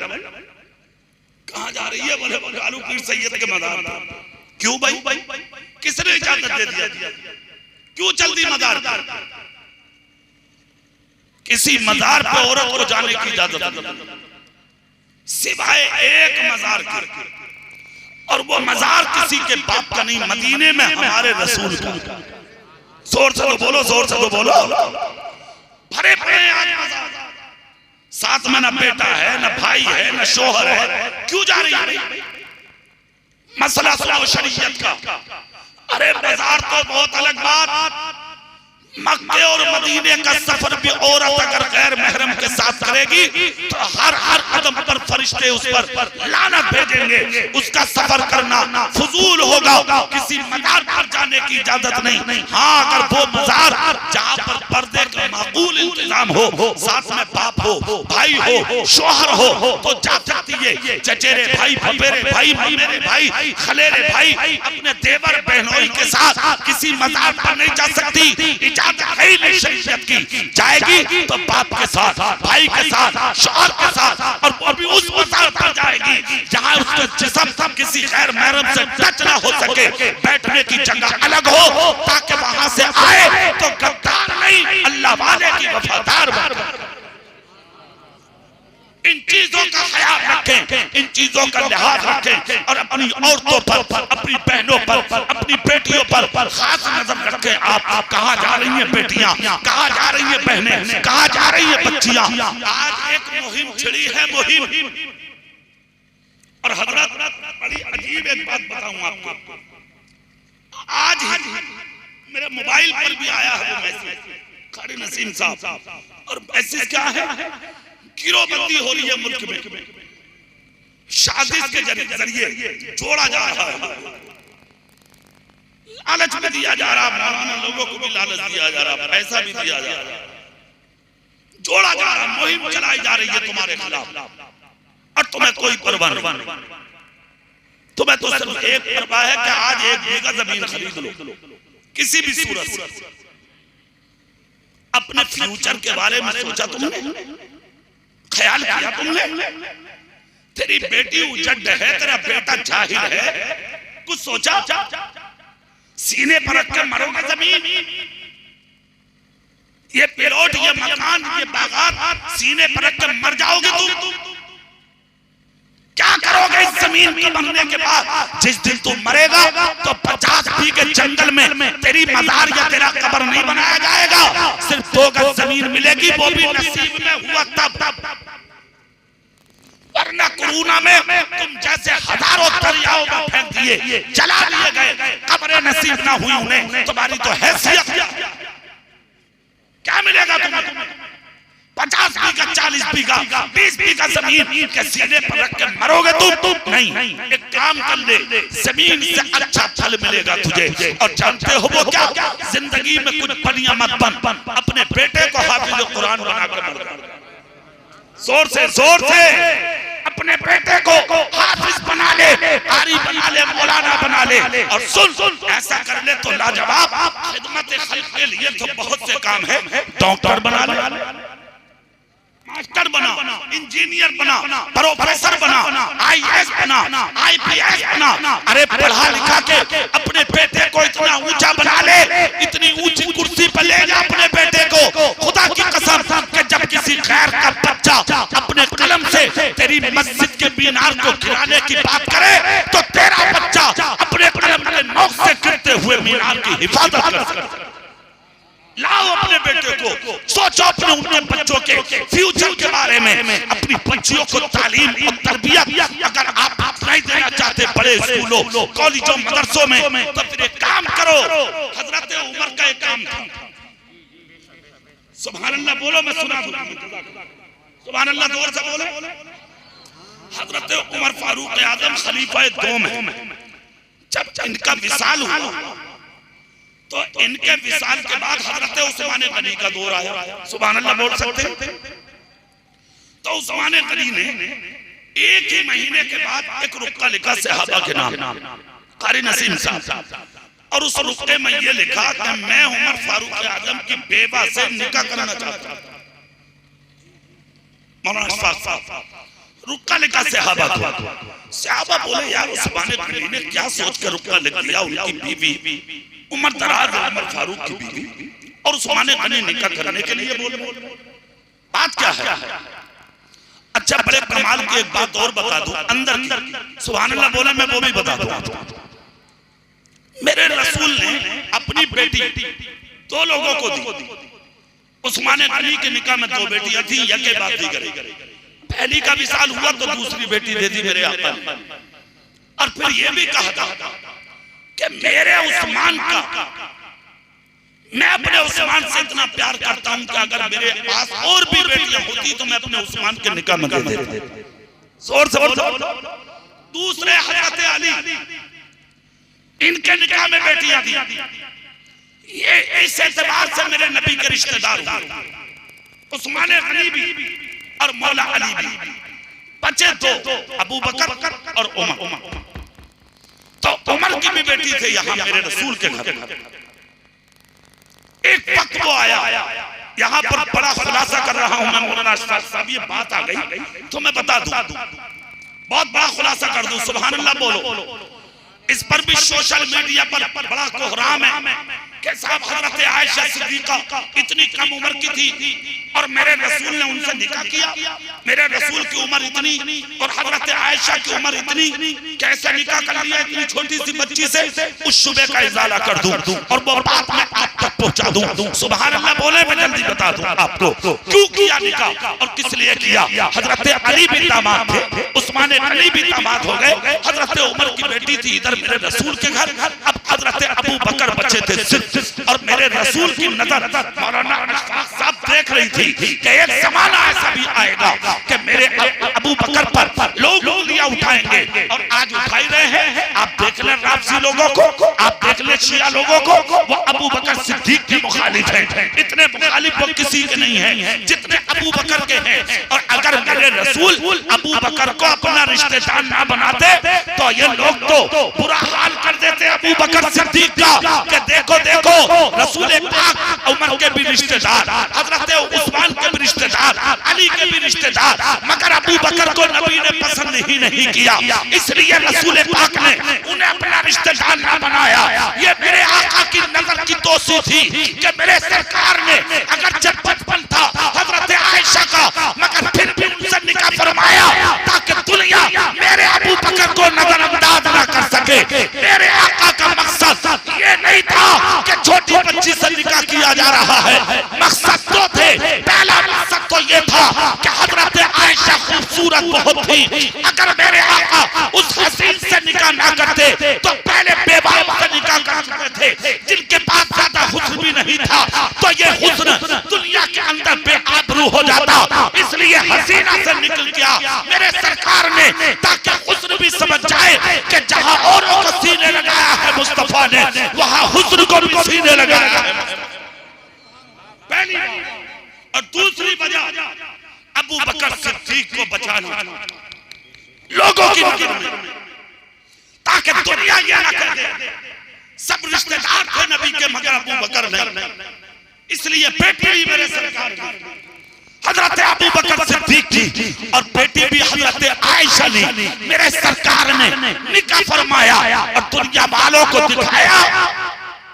कहाँ जा रही है? बोले कालू पीर सैयद के मजार पर। क्यों भाई? किसने इजाजत दे दिया? क्यों जल्दी मजार पर? किसी मजार पे औरत को जाने की इजाजत सिवाय एक मजार के, और वो मजार किसी के बाप का नहीं, मदीने में हमारे रसूल का। जोर से तो बोलो, जोर से तो बोलो। भरे पड़े आज मजार, साथ में ना बेटा है, ना भाई है, ना शोहर है। क्यों जा रही है? मसला सुनो शरीयत का। अरे मजार तो बहुत अलग बात, मक्के और मदीने का सफर भी औरत अगर गैर महरम के साथ करेगी तो हर कदम पर फरिश्ते उस पर लानत भेजेंगे। उसका सफर करना फजूल होगा, किसी मजार पर जाने की इजाजत नहीं। हाँ, अगर वो मजार जहाँ पर पर्दे का माकूल इंतजाम हो, साथ में बाप हो, भाई हो, शोहर हो, तो जा सकती है। चचेरे भाई, फपेरे भाई, ममेरे भाई, खलेरे भाई अपने देवर बहनोई के साथ किसी मजार पर नहीं जा सकती। शरीयत की जाएगी तो बाप के साथ, भाई के साथ, शौहर के साथ, और वो भी उस मजार पर जाएगी जहां उसका जिस्म किसी गैर महरम से टच ना हो सके। बैठने की जगह अलग हो ताकि वहां से आए तो गद्दार नहीं, अल्लाह वाले की वफादार बने। इन चीजों का ख्याल रखें, इन चीजों का लिहाज रखें, और अपनी औरतों पर, अपनी बहनों पर, अपनी बेटियों पर खास नजर रखें। आप कहाँ जा रही हैं बेटियां, कहाँ जा रही है बहनें, कहाँ जा रही है बच्चियां? आज एक मुहिम छिड़ी है, मुहिम। और हजरत बड़ी अजीब एक बात बताऊं आपको। आज मेरे मोबाइल पर भी आया है वो मैसेज, कारी नसीम साहब, और मैसेज क्या है? गिरोहबंदी हो रही है मुल्क में, शादी के जरिए जोड़ा जा रहा है, लालच में दिया जा रहा, मौलाना लोगों को भी लालच दिया जा रहा, पैसा भी दिया जा रहा, जोड़ा जा रहा, मुहिम चलाई जा रही है तुम्हारे खिलाफ, और तुम्हें कोई परवाह नहीं। तुम्हें तो सिर्फ एक परवाह है कि आज 1 बीघा जमीन खरीद लो किसी भी सूरत से। अपने फ्यूचर के बारे में सोचा तुमने? ख्याल किया तुमने? तेरी बेटी उजड़ है, तेरा बेटा जाहिल है, कुछ सोचा? सीने पर रख के मरोगे जमीन, ये प्लॉट, ये मकान, ये बागात सीने पर रख के मर जाओगे तुम। क्या करोगे इस जमीन के बनने के बाद? जिस दिन तू मरेगा तो 50 बीघे जंगल में तेरी मजार या तेरा कब्र नहीं बनाया जाएगा, सिर्फ 2 गज जमीन मिलेगी, वो भी नसीब में हुआ तब। वरना कोरोना में तुम जैसे हजारों दरियाओं में फेंक दिए, जला दिए गए, कब्रें नसीब ना हुई उन्हें, तुम्हारी तो हैसियत क्या मिलेगा तुम्हें? 50 बीघा, 40 बीघा, 20 बीघा जमीन के सीने पर रख के मरोगे तुम नहीं। एक काम कर ले, जमीन से अच्छा फल मिलेगा तुझे। और जानते हो वो क्या? जिंदगी में कुछ पनिया मत बन, अपने बेटे को हाफिज कुरान बनाकर जोर से अपने बेटे को हाफिज बना ले, कारी बना ले, मौलाना बना ले। और सुन, ऐसा कर ले तो लाजवाब, खिदमत खल्क के लिए तो बहुत से काम है। डॉक्टर बना ले, मास्टर बना, इंजीनियर बना, प्रोफेसर बना, आईएएस बना, आईपीएस बना। अरे पढ़ा लिखा के अपने बेटे को इतना ऊंचा बना ले, इतनी ऊंची कुर्सी पर ले जा अपने बेटे को। खुदा की कसम कि जब किसी गैर का बच्चा अपने कलम से तेरी मस्जिद के मीनार को गिराने की बात करे, तो तेरा बच्चा अपने कलम के नोक से गिरते हुए मीनार की हिफाजत कर सकता। लाओ अपने बेटे को, सोचो अपने उनके बच्चों के फ्यूचर के बारे में, अपनी बच्चियों को तालीम और तरबियत अगर आप नहीं देना चाहते बड़े स्कूलों, कॉलेजों, मदरसों में, तो फिर एक काम करो। हजरत उमर का एक काम था, सुभान अल्लाह बोलो, मैं सुना दूं, सुभान अल्लाह जोर से बोलो। हजरत उमर फारूक आजम खलीफा दोम है, जब इनका विसाल हुआ तो इनके विसाल के बाद हजरत उस्मान गनी का दौर आया। सुभान अल्लाह बोल सकते हैं? तो उस्मान गनी ने 1 ही महीने के बाद एक रुक्का लिखा सहाबा के नाम, कारी नसीम साहब, और उस रुक्के में ये लिखा कि मैं उमर फारूक आजम की बेवा से निकाह करना चाहता हूं। मौलाना अशफाक साहब रुक्का लिखा सहाबा को। सहाबा बोले यार उस्मान गनी ने क्या सोच कर रुक्का लिख दिया? उनकी बीवी उमर दराज, उमर फारूक की बीवी, और उस्मान गनी निकाह करने के लिए बोल, बात क्या है? अच्छा बड़े कमाल की एक बात और बता दूं अंदर की, सुभान अल्लाह बोले, मैं वो भी बता दूं। मेरे रसूल ने अपनी बेटी 2 लोगों को दी। उस्मान गनी के निकाह में 2 बेटियां थी, यके बाद दी गई। पहली का विसाल हुआ तो दूसरी बेटी दे दी मेरे आका ने। और फिर ये भी कहा था कि मेरे उस्मान का, मैं अपने उस्मान से इतना प्यार करता हूं कि अगर मेरे पास और भी बेटियां होती तो मैं अपने उस्मान के निकाह में दे देता। जोर से बोलो। दूसरे हजरत अली, इनके निकाह में बेटियां थी। ये इस एतबार से मेरे नबी के रिश्तेदार हुए। उस्मान गनी भी और मौला अली भी। बचे 2, अबू बकर और उमर। तो उमर की भी बेटी थे यहाँ मेरे रसूल के घर। एक वक्त वो आया, यहाँ पर बड़ा खुलासा कर रहा हूं मैं मौलाना अशफाक साहब, ये बात आ गई तो मैं बता दूं, बहुत बड़ा खुलासा कर दूं। सुभान अल्लाह बोलो। इस पर भी सोशल मीडिया पर बड़ा कोहराम है कि साहब हजरत आयशा सिद्दीका इतनी कम उम्र की थी और मेरे रसूल ने उनसे निकाह किया। मेरे रसूल की उम्र इतनी और हजरत आयशा की उम्र इतनी, कैसे निकाह कर लिया इतनी छोटी सी बच्ची से? उस शुबे का इजाला कर दूं और वो बात मैं आप तक पहुंचा दूं। सुभान अल्लाह बोले, मैं जल्दी बता दूं आपको क्यों किया निकाह और किस लिए किया। हजरत अली भी दामाद थे, उस्मान गनी भी दामाद हो गए। हजरत उमर की बेटी थी इधर मेरे रसूल के घर, अब हजरत अबू बकर बचे थे और मेरे रसूल की नजर मौलाना अशफाक साहब देख रही थी कि एक जमाना ऐसा भी आएगा कि मेरे अबू बकर पर लोग उंगलियां उठाएंगे और आज उठाई रहे हैं। आप देख लें राफजी लोगों को, आप देख लें शिया लोगों को, वो अबू बकर सिद्दीक के मुखालिफ हैं। इतने मुखालिफ वो किसी के नहीं हैं जितने अबू बकर के हैं। और अगर मेरे रसूल अबू बकर को अपना रिश्तेदार ना बनाते तो ये लोग तो बुरा हाल कर देते अबू बकर सिद्दीक का कि देखो देखो रसूल पाक उमर के भी रिश्तेदार, हजरत उस्मान के भी रिश्तेदार, अली के भी रिश्तेदार, मगर अबू बकर को नबी ने पसंद ही नहीं किया, इसलिए रसूल पाक ने उन्हें अपना रिश्तेदार ना बनाया। ये मेरे आका की नजर की दोषी थी कि मेरे सरकार ने अगर जब बचपन था हजरत आयशा का, मगर फिर भी उनसे निकाह फरमाया ताकि दुनिया मेरे अबू बकर को नजरअंदाज ना कर सके। मेरे आका का मकसद ये नहीं था कि छोटी बच्ची से निकाह किया जा रहा है, मकसद तो थे, पहला मकसद तो ये था कि हजरत आयशा खूबसूरत बहुत थी, अगर मेरे आका उस हसीन से निकाह ना करते तो पहले बेवाओं से निकाह कर चुके थे जिनके पास ज्यादा हुस्न भी नहीं था, तो ये हुस्न दुनिया के अंदर बेआबरू हो जाता, इसलिए हसीना से निकल गया मेरे सरकार ने, ताकि हुस्न भी समझ जाए कि जहां औरों को सीने लगाया है मुस्तफा ने, वहां हुस्न को भी सीने लगाया है। पहली और दूसरी वजह अबू बकर सिद्दीक को बचाना लोगों की नजर में, ताकि दुनिया ये ना कर दे सब रिश्तेदार थे नबी के मगर अबू बकर नहीं, इसलिए बेटी भी मेरे सरकार की हजरत अबू बकर सिद्दीक की और बेटी भी हजरत आयशा ने मेरे सरकार ने निकाह फरमाया और दुनिया वालों को दिखाया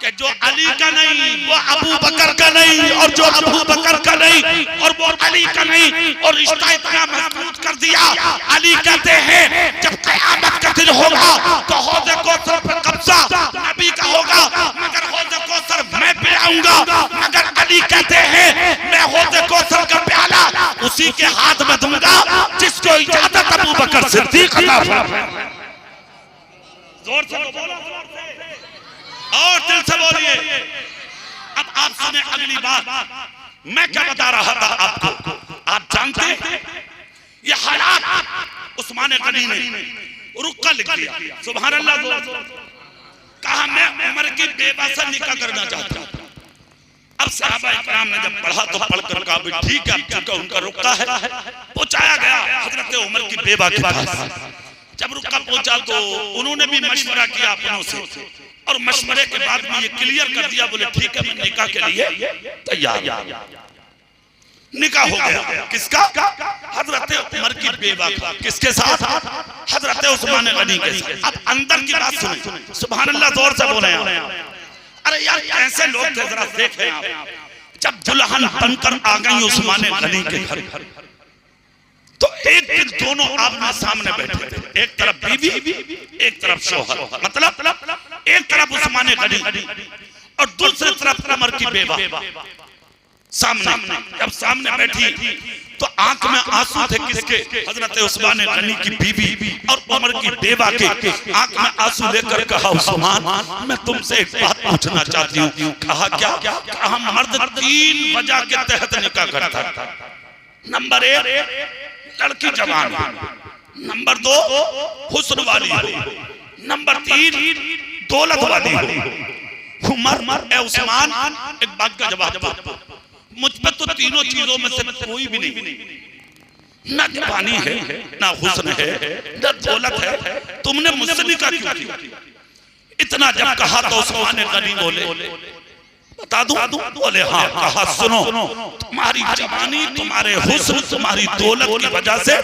कि जो अली का नहीं वो अबू बकर का नहीं, और जो अबू बकर का नहीं और वो अली का नहीं, और रिश्ता इतना मजबूत कर दिया। अली कहते हैं जब क़यामत का दिन होगा तो हौज़े कौसर पर कब्जा नबी का होगा, मगर हौज़े कौसर मैं पिलाऊंगा, मगर अली कहते हैं मैं हौज़े कौसर का प्याला उसी के हाथ में दूंगा जिसको इजाजत अबू बकर सिद्दीक अता फरमाए। जोर से बोलो और दिल से बोलिए। अब आप सुने अगली बात, मैं क्या बता रहा था आपको, आप जानते हैं ये हालात उस्मान गनी ने रुक्का लिख दिया, सुभान अल्लाह, कहा मैं उमर की बेवा से निकाह करना चाहता हूं। अब सहाबा इकराम ने जब पढ़ा तो पढ़कर कहा भी ठीक है, चूंकि उनका रुक्का है, पहुंचाया गया हजरत उमर की बेवा के पास। जब रुक्का पहुंचा तो उन्होंने भी मशवरा किया अपनों से, और मशवरे के बाद में ये क्लियर कर दिया, बोले ठीक है मैं निकाह के लिए तैयार। निकाह हो गया किसका? हजरत उमर की बेवा का। किसके साथ? हजरत उस्मान गनी के साथ। अब अंदर की बात सुने, सुभान अल्लाह, जोर से बोले। अरे यार ऐसे लोग थे, जरा देखें आप, जब दुल्हन बनकर आ गई उस्मान गनी के घर तो एक दिन दोनों आमने सामने बैठे थे, एक तरफ बीवी एक तरफ शौहर, मतलब एक तरफ उस्मान गनी और दूसरी तरफ उमर की बेवा सामने। जब सामने बैठी तो आंख में आंसू थे किसके? हजरत उस्मान गनी की बीवी और उमर की बेवा के। आंख में आंसू लेकर कहा उस्मान मैं तुमसे एक बात पूछना चाहती हूँ। कहा क्या? कहा मर्द 3 वजह के तहत निकाह करता था। नंबर 1 लड़की जवान, नंबर 2 हुस्न वाली हो, नंबर 3 दौलत वाली हो। उमर ए उस्मान एक बात का जवाब दो, मुझ पे तो तीनों चीजों में से कोई भी नहीं, ना जवानी है, ना हुस्न है, ना दौलत है, तुमने मुझसे निकाह क्यों किया? इतना जब कहा तो उस्मान गनी बोले बता दूं? बोले हाँ। कहा सुनो, तुम्हारी जवानी, तुम्हारे हुस्न, तुम्हारी दौलत की वजह से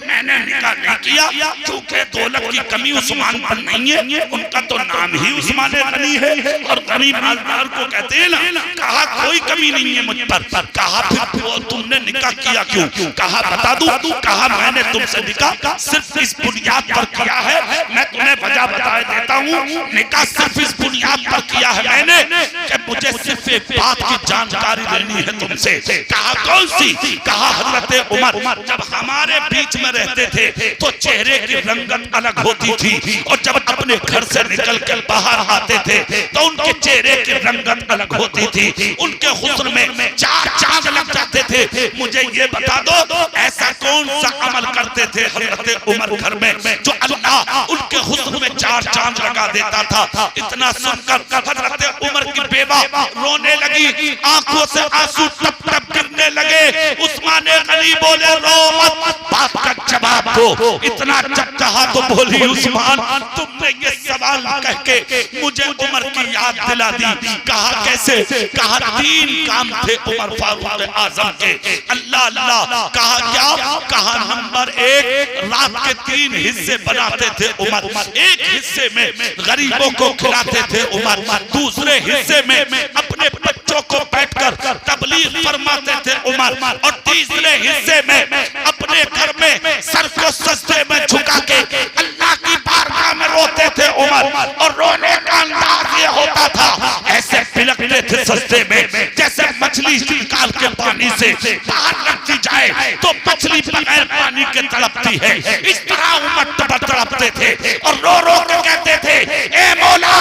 मैंने निकाह नहीं किया, क्योंकि दौलत की कमी उस्मान पर नहीं है, उनका तो नाम ही उस्मान गनी है और गनी मालदार को कहते हैं ना। कहा कोई कमी नहीं है मुझ पर। कहा फिर तुमने निकाह किया क्यों? कहा बता दूं? कहा मैंने तुमसे निकाह सिर्फ इस बुनियाद पर किया है, मैं तुम्हें वजह बता देता हूँ, निकाह सिर्फ इस बुनियाद पर किया है मैंने कि मुझे सिर्फ एक बात की जानकारी लेनी है तुमसे। कहा कौन सी? कहा हजरत उमर जब हमारे बीच में रहते थे तो चेहरे की रंगत अलग होती थी, और जब अपने घर से निकल कर बाहर आते थे तो उनके चेहरे की रंगत अलग होती थी, उनके हुस्न में 4 चांद लग जाते थे। मुझे ये बता दो ऐसा कौन सा अमल करते थे हजरत उमर घर में जो अल्लाह उनके हुस्न में 4 चांद लगा देता था। इतना सुनकर हजरत उमर की बेवा रोने लगी, आंखों से आंसू टप टप गिरने लगे। उस्मान गनी बोले रो मत, बात का जवाब दो। इतना जब चाहा तो बोली उस्मान तुमने ये सवाल कह के मुझे उमर की याद दिला दी। कहा कैसे? कहा 3 काम थे उमर फारूक आजम के। अल्लाह अल्लाह। कहा क्या? कहा नंबर 1 रात के 3 हिस्से बनाते थे उमर। एक हिस्से में गरीबों को खिलाते थे उमर, दूसरे हिस्से में अपने बच्चों को बैठकर तबलीग फरमाते थे उमर, और तीसरे हिस्से में अपने घर में सर को सजदे में झुका के अल्लाह की बारगाह में रोते थे उमर। और रोने का अंदाज ये होता था, ऐसे बिलखते थे सजदे में जैसे मछली निकाल के पानी से बाहर रखी जाए तो मछली बगैर पानी के तड़पती है। इस तरह उमर तड़पते थे और रो रो के कहते थे ए मौला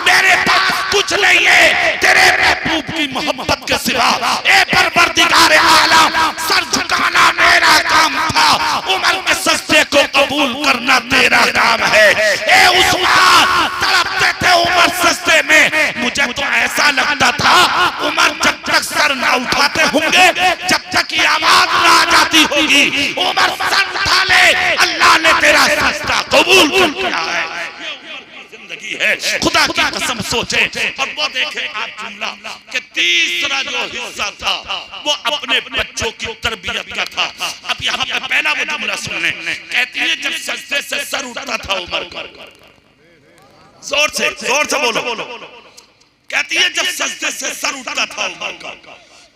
मेरे पास कुछ नहीं है तेरे महबूब की मोहब्बत के सिवा। ए परवरदिगार आलम सर झुकाना मेरा काम था, उमर के सजदे को कबूल करना तेरा काम है। ए उस्मान तड़पते थे उमर सजदे में। मुझे तो ऐसा लगता था उमर जब तक सर ना उठाते होंगे, जब तक ये आवाज ना आ जाती होगी उमर सर उठा ले, अल्लाह ने तेरा सजदा कबूल कर लिया है। है खुदा की कसम सोचे और वो देखे आप जुमला कि तीसरा जो हिस्सा था वो अपने बच्चों की तरबियत का था। अब यहाँ पे पहला वो जुमला सुनने, कहती है जब सजदे से सर उठता था उमर का, जोर से बोलो, कहती है जब सजदे से सर उठता था उमर का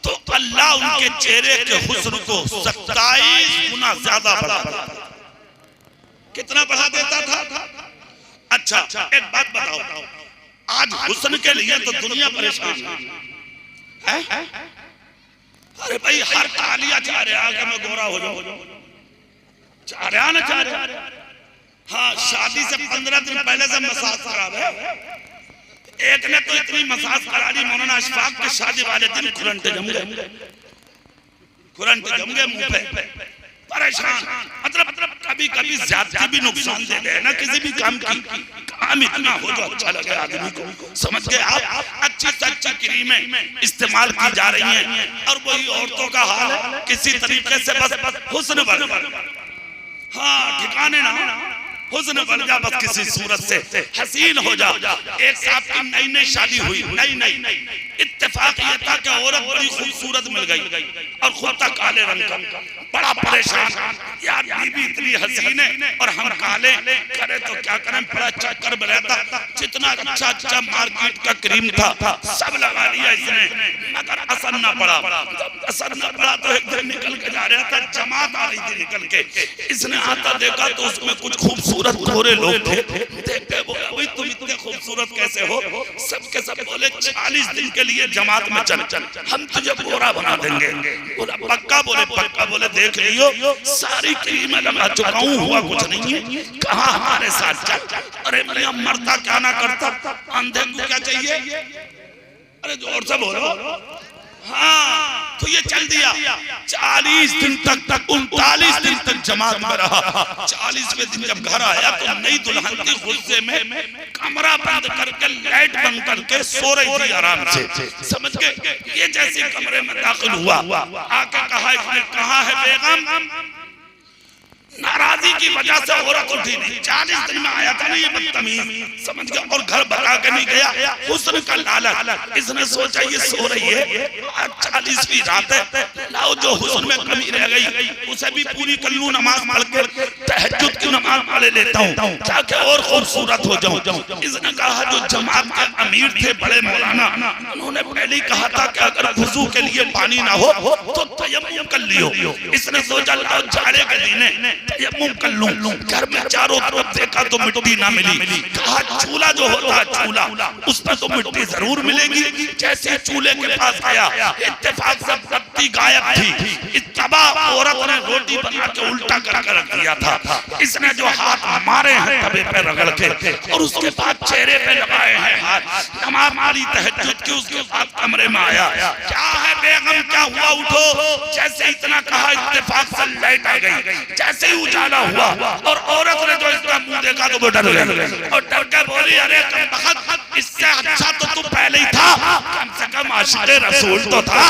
तो अल्लाह उनके चेहरे के हुस्न को 27 गुना ज्यादा बढ़ा देता था। कितना बढ़ा देता था? अच्छा एक बात बताओ, आज हुस्न के लिए तो दुनिया परेशान है। अरे भाई हर तालिया चाह रहा कि मैं गोरा हो जाऊं, चाह रहा ना चाह रहा। हाँ शादी से 15 दिन पहले से मसाज करा रहे। एक ने तो इतनी मसाज करा दी मौलाना अशफाक के शादी वाले दिन खुरंटे जम गए मुंह पे। परेशान मतलब कभी कभी ज्यादती भी नुकसान दे दे ना किसी भी काम की। काम इतना हो जो अच्छा लगे आदमी को, समझ गए आप? अच्छी से अच्छी क्रीमें इस्तेमाल की जा रही हैं और वही औरतों का हाल है किसी तरीके से बस हुस्न बन, हाँ ठिकाने ना हुस्न बन जा, बस किसी सूरत से हसीन हो जा। एक साहब की नई शादी हुई, नई इत्तेफाक ये था कि औरत बड़ी खूबसूरत मिल गई और खुद तक काले रंग का, बड़ा परेशान यार बीवी इतनी हसीन है और हम काले करे तो क्या करें, बड़ा चक्कर में रहता। जितना अच्छा मार्केट का क्रीम था सब लगा लिया इसने, मगर असर ना पड़ा। असर ना पड़ा तो एक दिन निकल के जा रहा था, जमात आ रही थी निकल के, इसने आता देखा तो उसमें कुछ खूबसूरत गोरे लोग थे। देख के बोला भाई तुम इतने खूबसूरत कैसे हो? सबके सब बोले 40 दिन के लिए जमात में चल, हम तुझे गोरा बना देंगे। बोला पक्का? बोले पक्का। बोले देख लियो सारी क्रीम लगा चुका हूँ, हुआ कुछ नहीं है। कहा हमारे साथ चल। अरे मियां मरता क्या ना करता, अंधे को क्या चाहिए? अरे जोर से बोलो। हाँ तो ये चल दिया 40 दिन तक 39 दिन तक जमात में रहा। 40वें दिन जब घर आया तो नई दुल्हन की गुस्से में कमरा बंद करके लाइट बंद करके सो रही थी आराम से, समझ के ये जैसे कमरे में दाखिल हुआ आके कहा है बेगम, नाराजगी की वजह से औरत उठी नहीं। 40 दिन में आया था ना ये बदतमीज, समझ गया, और घर भगा के नहीं गया। हुस्न का लालच, इसने सोचा ये सो रही है, आज 40वीं रात है, लाओ जो हुस्न में कमी रह गई उसे भी पूरी कर लूं, नमाज पढ़ के तहज्जुद की नमाज पढ़ लेता हूँ ताकि और खूबसूरत हो जाऊं। इसने कहा जो जमात के अमीर थे बड़े मौलाना, उन्होंने पहले ही कहा था कि अगर वुजू के लिए पानी ना हो तो तयम्मुम कर लियो। इसने सोचा लाओ जाड़े के दिन तयम्मुम कर लूं। घर में चारों तरफ देखा तो मिट्टी ना मिली। कहा चूल्हा जो होता है चूल्हा, उस पर तो मिट्टी जरूर मिलेगी। जैसे चूल्हे के पास आया, इत्तेफाक से बत्ती गायब थी। इत्तबा औरत ने रोटी बना के उल्टा कर रख रख दिया था। इसने जो हाथ मारे हैं तबे पे रगड़ के और उसके बाद चेहरे पे लगाए हैं हाथ। नमाज मारी तहज्जुद की, उसके बाद कमरे में आया, क्या है बेगम क्या हुआ, उठो। जैसे इतना कहा इत्तेफाक से लाइट आ गई, जैसे ही उजाला हुआ और औरत ने जो इसका मुंह देखा तो वो डर गई और डर के बोली, अरे कमबख्त, इससे अच्छा तो तू पहले ही था, कम से कम आशिक़े रसूल तो था,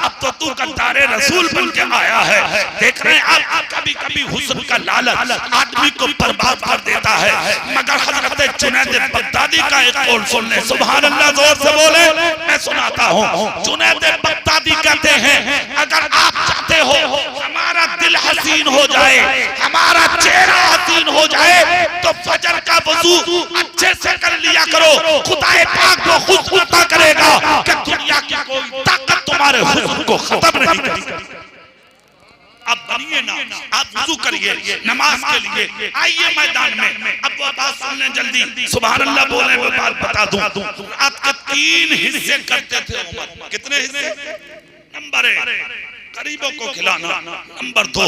अब तो तू गद्दारे रसूल बन के आया है। देख रहे हैं आप, कभी कभी हुस्न का लालच आदमी को बर्बाद कर देता है। मगर हजरत जुनैद बगदादी का एक कौल सुन ले, सुभान अल्लाह, जोर से बोले, मैं सुनाता हूँ। जुनैद बगदादी कहते हैं, अगर आप चाहते हो हमारा दिल हसीन हो जाए, हमारा चेहरा हसीन हो जाए, तो फजर का वजू अच्छे से कर लिया करो। खुदाए पाक को खुद खुदा करेगा कि दुनिया की कोई ताकत तुम्हारे हुस्न को खत्म नहीं कर सकती। आप बनिए ना, आप वुजू करिए नमाज के लिए, आइए मैदान में। अब वो बात सुन लें जल्दी, सुभान अल्लाह बोले, मैं बात बता दूं। रात के 3 हिस्से करते थे उमर। कितने हिस्से? नंबर 1 गरीबों को खिलाना, नंबर 2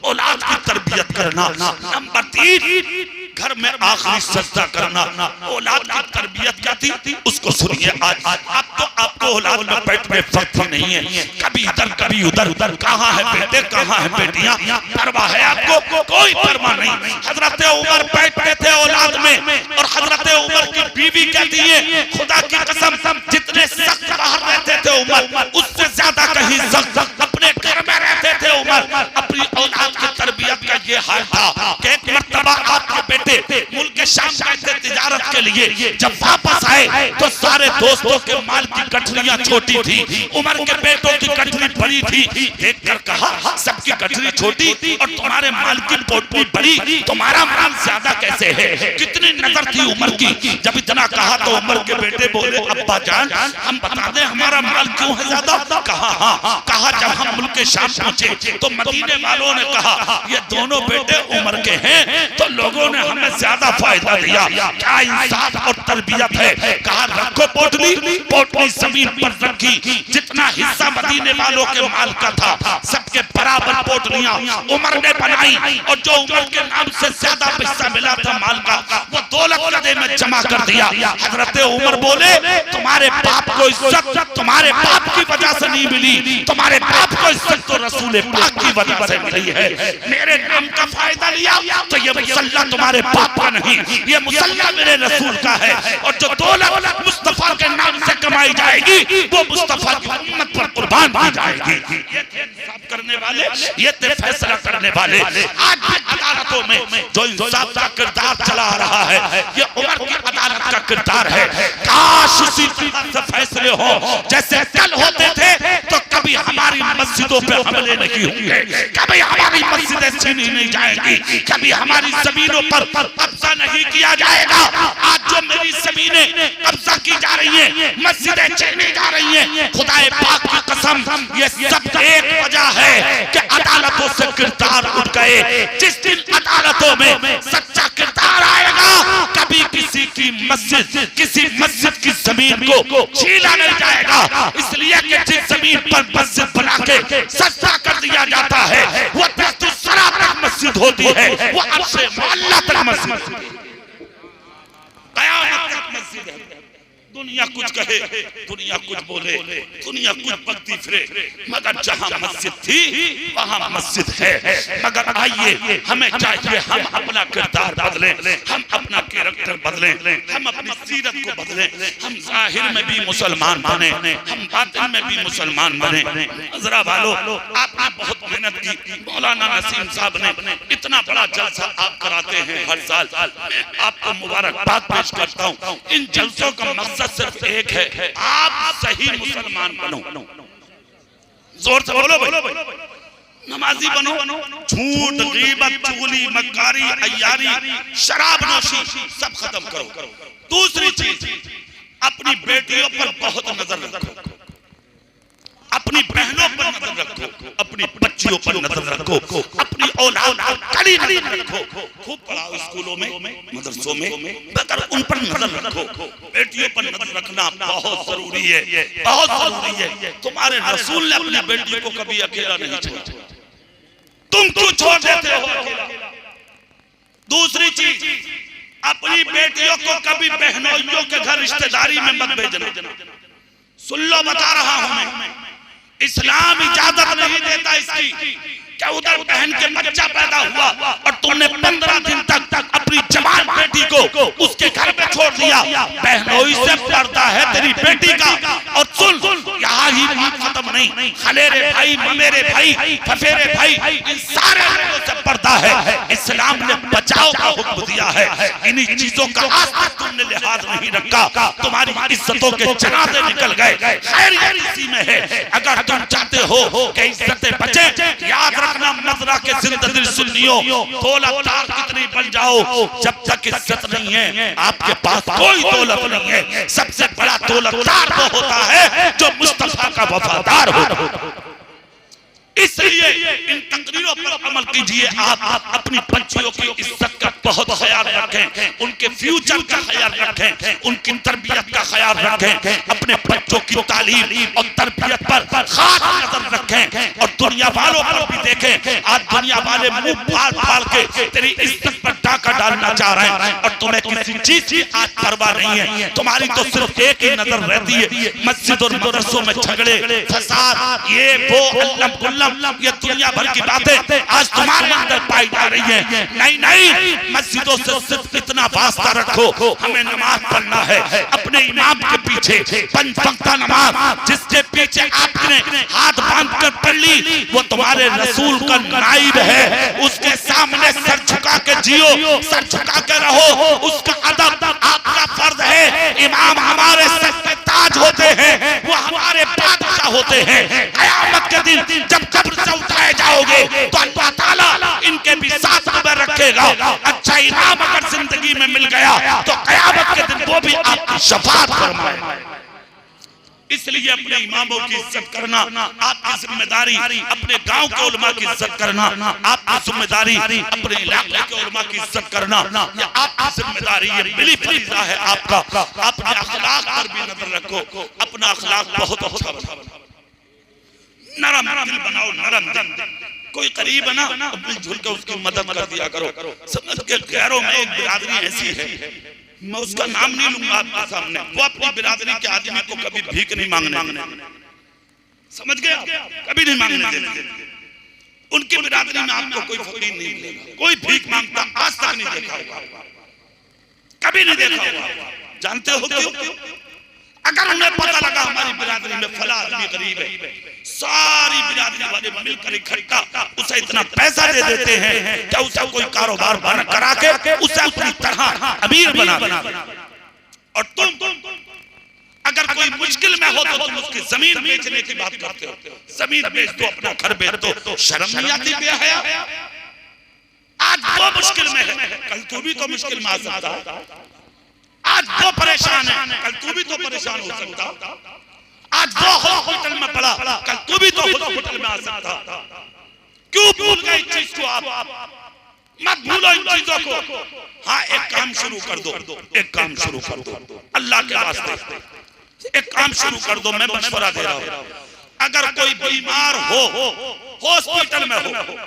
औलाद की तरबियत करना, नंबर 3 घर में आखिरी सजदा करना। औलाद की तरबियत क्या थी उसको सुनिए आज। आपको औलाद में पेट में फर्क नहीं है, कभी इधर कभी उधर, कहाँ है बेटे कहाँ है बेटियां, परवाह है आपको? कोई परवाह नहीं। हजरत उमर बैठते थे औलाद में और हजरत उमर की बीवी कहती है, खुदा की कसम जितने सख्त बाहर रहते थे उमर, उससे ज्यादा कहीं सख्त अपने घर में रहते थे उमर। अपनी औलाद की तरबियत का ये हाल था कि एक मर्तबा आपके बेटे मुल्क शाम गए थे तिजारत के लिए, जब वापस आए तो सारे दोस्तों के माल की गठरियां छोटी थी, उमर के बेटों की गठरी बड़ी थी। देखकर कहा, सबकी गठरी छोटी और तुम्हारे माल की पोटली बड़ी, तुम्हारा माल ज्यादा कैसे है? कितनी नजर थी उमर की। जब इतना कहा तो उमर के बेटे बोले, अब्बा जान हम बता दें हमारा माल क्यों है ज्यादा? कहा हाँ। कहा जब हम मुल्क शाम पहुंचे तो मदीने वालों ने कहा ये दोनों बेटे उमर के हैं, तो लोगों ने हमें ज्यादा फायदा दिया। क्या इंसाफ और तरबियत है? कहा रखो पोटली। पोटली जमीन पर रखी, जितना हिस्सा मदीने वालों के माल का था सबके बराबर पोटलियां उमर ने बनाई और जो उमर के नाम से ज्यादा हिस्सा मिला था माल का, वो दौलत कदे में जमा कर दिया। हजरत उमर बोले, तुम्हारे बाप को इज्जत तुम्हारे बाप की वजह से नहीं मिली, तुम्हारे बाप को इज्जत तो रसूल पाक की वजह से मिली है। मेरे नाम का फायदा लिया तो ये मुसल्ला तुम्हारे बाप का नहीं, ये मुसल्ला मेरे रसूल का है। और जो दौलत मुस्तफा के नाम से कमाई जाएगी वो मुस्तफा की उम्मत पर कुर्बान की जाएगी। ये इंसाफ करने वाले, ये फैसला करने वाले आज भी अदालतों में जो इंसाफ का किरदार चला रहा है, ये उमर की अदालत का किरदार है। काश उसी तरह से फैसले हो जैसे कल होते थे, तो कभी हमारी मस्जिदों पे हमले नहीं होंगे, कभी हमारी मस्जिदें छीनी नहीं जाएंगी, कभी हमारी जमीनों पर कब्जा नहीं किया जाएगा। आज जो मेरी जमीनें कब्जा की जा रही हैं, मस्जिदें छीनी जा रही हैं, खुदाए पाक की कसम ये सब एक वजह है कि अदालतों से किरदार उठ गए। जिस दिन अदालतों में सच्चा किरदार आएगा, कभी किसी की मस्जिद, किसी मस्जिद की जमीन को छीना नहीं जाएगा। इसलिए कि जिस जमीन पर मस्जिद बना के सस्ता कर दिया जाता है वो तख्तुस्सरा तक मस्जिद होती है, वो अर्शे मुअल्ला तक मस्जिद, क़यामत तक मस्जिद है। दुनिया कुछ कहे, दुनिया कुछ बोले, दुनिया कुछ पकती फिरे, मगर जहाँ मस्जिद थी वहाँ मस्जिद है। मगर आइए हमें चाहिए हम अपना किरदार बदलें, हम अपना कैरेक्टर बदलें, हम अपनी सीरत को बदलें, हम जाहिर में भी मुसलमान बने, हम बातिन में भी मुसलमान बने। हज़रा वालों, आपने बहुत मेहनत की। मौलाना नसीम साहब ने इतना बड़ा जलसा आप कराते हैं हर साल, मैं आपको मुबारकबाद पेश करता हूँ। इन जलसों का मकसद सिर्फ एक है, आप सही मुसलमान बनो। जोर से बोलो भाई, नमाजी बनो। झूठ, गीबत, चुगली, मक्कारी, अय्यारी, शराब नोशी सब खत्म करो। दूसरी चीज, अपनी बेटियों पर बहुत नजर रखो, अपनी बहनों पर नजर रखो, अपनी बच्चियों पर नजर रखो, अपनी औलाद पर कड़ी नजर रखो। खूब पढ़ाओ स्कूलों में, मदरसों में, मगर उन पर नजर रखो। बेटियों पर नजर रखना बहुत जरूरी है, बहुत जरूरी है। तुम्हारे रसूल ने अपनी बेटी को कभी अकेला नहीं छोड़ा। तुम क्यों छोड़ देते हो अकेला? दूसरी चीज, अपनी बेटियों को कभी बहनोइयों के घर रिश्तेदारी में मत भेजना। सुन लो, बता रहा हूं मैं, इस्लाम इजाजत नहीं देता इसकी। क्या उधर बहन के बच्चा पैदा हुआ और तुमने 15 दिन तक अपनी जवान बेटी को उसके घर पे छोड़ दिया। बहनोई से पर्दा है तेरी बेटी का। और सुन, यहाँ ही बात खत्म नहीं, खलेरे भाई, ममेरे भाई, फफेरे भाई, इन सारे लोगों से पर्दा है। इस्लाम ने बचाव का हुक्म दिया है। इन्हीं चीजों का आज तक तुमने लिहाज नहीं रखा, तुम्हारी इज्जतों के जनाजे निकल गए। खैर इसी में है, अगर तुम चाहते हो कि इज्जतें बचे, याद रखना, नजरा के जिंदगी सुनियो, दौलतदार कितनी बन जाओ, जब तक इज्जत नहीं है आपके पास कोई दौलत नहीं है। सबसे बड़ा दौलतदार वो होता है जो मुस्तफा का वफादार हो। इसलिए इन तकरीरों पर अमल कीजिए। आप अपनी बच्चियों की इज्जत का बहुत ख्याल रखें, उनके फ्यूचर का ख्याल रखें, उनकी तरबियत का ख्याल रखें, अपने बच्चों की तालीम और तरबियत पर खास नजर रखें। और दुनिया वालों पर भी देखें, आज दुनिया वाले मुंह फाड़ के तेरी इज्जत पर डाका डालना चाह रहे हैं और तुम्हें किसी चीज की आज परवाह नहीं है। तुम्हारी तो सिर्फ एक ही नजर रहती है, मस्जिद और मदरसों में झगड़े, फसाद, ये वो, अल्लम गुल्लम, ये दुनिया भर की बातें आज तुम्हारे अंदर पाई जा रही है। नहीं नहीं, मस्जिदों से सिर्फ इतना वास्ता रखो, हमें नमाज पढ़ना है अपने इमाम के पीछे, 5 वक्त नमाज जिसके पीछे आपने हाथ बांध कर पढ़ ली, वो तुम्हारे रसूल का नाइब है। उसके सामने सर झुका के जियो, सर झुका के रहो, उसका अदब आपका फर्ज है। इमाम हमारे सर पे ताज होते हैं, वो हमारे बादशाह होते हैं। क़यामत के दिन जब कब्र से उठाए जाओगे तो अल्लाह ताला इनके भी साथ में रखेगा। अच्छा इमाम अगर जिंदगी में मिल गया तो क़यामत के दिन वो भी आपकी शफाअत फरमाएगा। इसलिए अपने इमामों की इज्जत करना आपकी जिम्मेदारी, अपने गांव के उलमा की इज्जत करना आपकी जिम्मेदारी, अपने इलाके के उलमा की इज्जत करना ये आपकी जिम्मेदारी, ये मिली फरीज़ा है आपका। अपने अखलाक पर भी नजर रखो, अपना अखलाक बहुत अच्छा बनाओ, नरम दिल बनाओ, नरम दिल। कोई करीब है ना, मिलजुल के उसकी मदद कर दिया करो। समझ के गैरों में एक बिरादरी ऐसी है, मैं उसका नाम नहीं लूंगा आपके सामने, वो अपनी बिरादरी के आदमी को कभी भीख नहीं मांगने, समझ गए, कभी नहीं मांगने देते। उनकी बिरादरी में आपको कोई फकीर नहीं मिलेगा, कोई भीख मांगता आज तक नहीं देखा होगा, कभी नहीं देखा होगा। जानते हो क्यों? अगर उन्हें पता लगा हमारी बिरादरी में फला आदमी गरीब है, सारी बिरादरी वाले मिलकर इकट्ठा उसे इतना पैसा दे देते हैं कि उसे कोई कारोबार करा के उसे अपनी तरह अमीर बना दे। और तुम अगर कोई मुश्किल में हो तो तुम उसकी जमीन बेचने की बात करते हो। जमीन बेच दो, अपना घर बेच दो, शर्म नहीं आती बेहया? आज वो मुश्किल में है, कल तू भी तो मुश्किल में आ सकता है। आज वो परेशान है, कल तू भी तो परेशान हो सकता। आज वो हॉस्पिटल में पड़ा, कल तू भी तो हॉस्पिटल में आ सकता। क्यों भूल गए इस चीज को? आप मत भूलो इन चीजों को। हाँ, एक काम शुरू कर दो, एक काम शुरू कर दो, अल्लाह के वास्ते एक काम शुरू कर दो। मैं मशवरा दे रहा हूँ, अगर कोई बीमार हो, हॉस्पिटल में हो,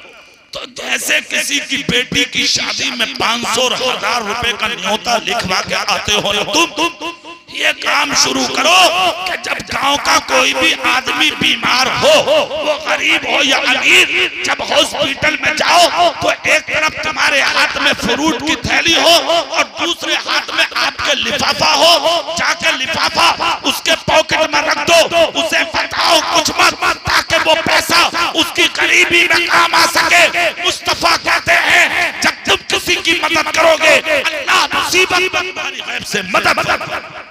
तो जैसे किसी की बेटी की शादी में 500 और 1000 रुपए का न्योता लिखवा के आते हो, तुम ये काम शुरू करो कि जब गांव का कोई भी आदमी बीमार हो, वो गरीब हो या अमीर, जब हॉस्पिटल में जाओ तो एक तरफ तुम्हारे हाथ में फ्रूट की थैली हो और दूसरे हाथ में आपके लिफाफा हो। जाके लिफाफा उसके पॉकेट में रख दो, उसे बताओ कुछ मत, ताकि वो पैसा उसकी गरीबी में काम आ सके। मुस्तफा कहते हैं जब तुम किसी की मदद करोगे, अल्लाह मुसीबत पर तुम्हारी गैब से मदद करेगा।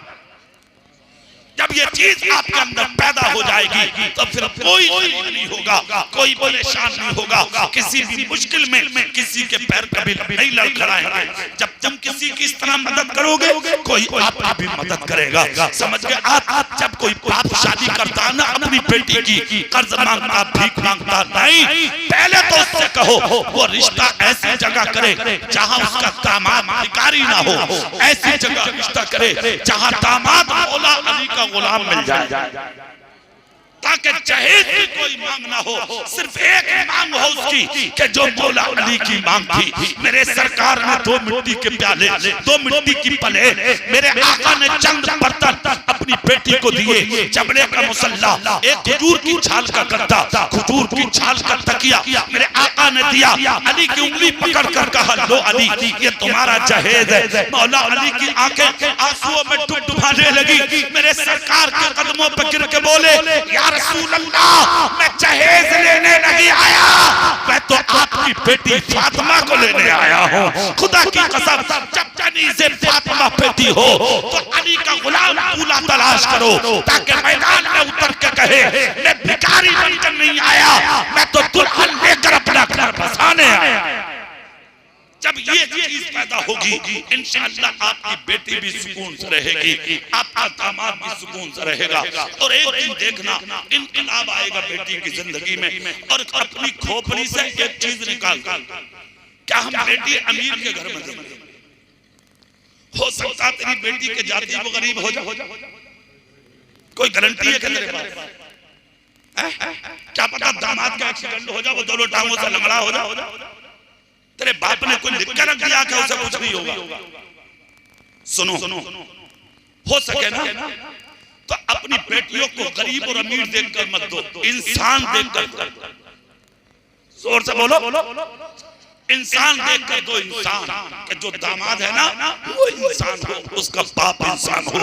जब ये चीज आपके अंदर पैदा हो जाएगी तो फिर कोई नहीं होगा, कोई परेशान नहीं होगा, किसी भी मुश्किल में किसी के पैर कभी नहीं लड़खड़ाएंगे। जब तुम किसी की इस तरह मदद करोगे, कोई आपकी भी मदद करेगा। समझ गए? आप जब कोई बाप शादी करता ना अपनी बेटी की, कर्ज मांगता, भीख मांगता नहीं, पहले तो उससे कहो वो रिश्ता ऐसी जगह करे जहाँ उसका दामाद भिखारी ना हो, ऐसी जगह रिश्ता करे जहाँ दामाद मौला अली का गुलाम मिल जाए। ताकि जहेज की कोई मांग ना हो, सिर्फ एक मांग हो उसकी कि जो मौला अली की मांग थी। मेरे सरकार ने 2 मिट्टी के प्याले, 2 मिट्टी की प्लेट, मेरे आका ने चंद बर्तन अपनी बेटी को दिए, चमड़े का मुसल्ला, एक खजूर की छाल का गद्दा, खजूर की छाल का तकिया मेरे आका ने दिया। अली की उंगली पकड़ कर कहा, लो अली ये तुम्हारा जहेज है। मौला अली की आंखें आंसुओं में डुबडुबाने लगी। मेरे सरकार के कदमों पर गिर के बोले, या रसूल अल्लाह, मैं जहेज लेने नहीं आया, मैं तो आपकी बेटी फातिमा को लेने आया हूँ। खुदा की कसम, जब जनी से फातिमा बेटी हो तो अली का गुलाम दूल्हा तलाश करो, ताकि मैदान में उतर के कहे, मैं भिखारी बनकर नहीं आया, मैं तो दुल्हन लेकर अपना घर बसाने आया। जब ये चीज पैदा होगी, इंशाअल्लाह आपकी बेटी भी सुकून से रहेगी, आपका दामाद भी सुकून से रहेगा। और एक दिन देखना इनकलाब आएगा बेटी की जिंदगी में। और अपनी खोपड़ी से एक चीज निकाल, क्या हम बेटी अमीर के घर में देंगे? हो सकता तेरी बेटी के जाति वो गरीब हो जाए, कोई गारंटी है तेरे पास? क्या पता दामाद का एक्सीडेंट हो जाए, वो दोनों टांगों से लंगड़ा हो जाए, तेरे बाप ने कोई लिख कर रख दिया कि उसे कुछ नहीं होगा। सुनो, हो सके ना तो अपनी बेटियों को गरीब और अमीर देखकर मत दो, इंसान देखकर, जोर से बोलो, इंसान देखकर दो। इंसान के जो दामाद है ना वो इंसान हो, उसका बाप इंसान हो,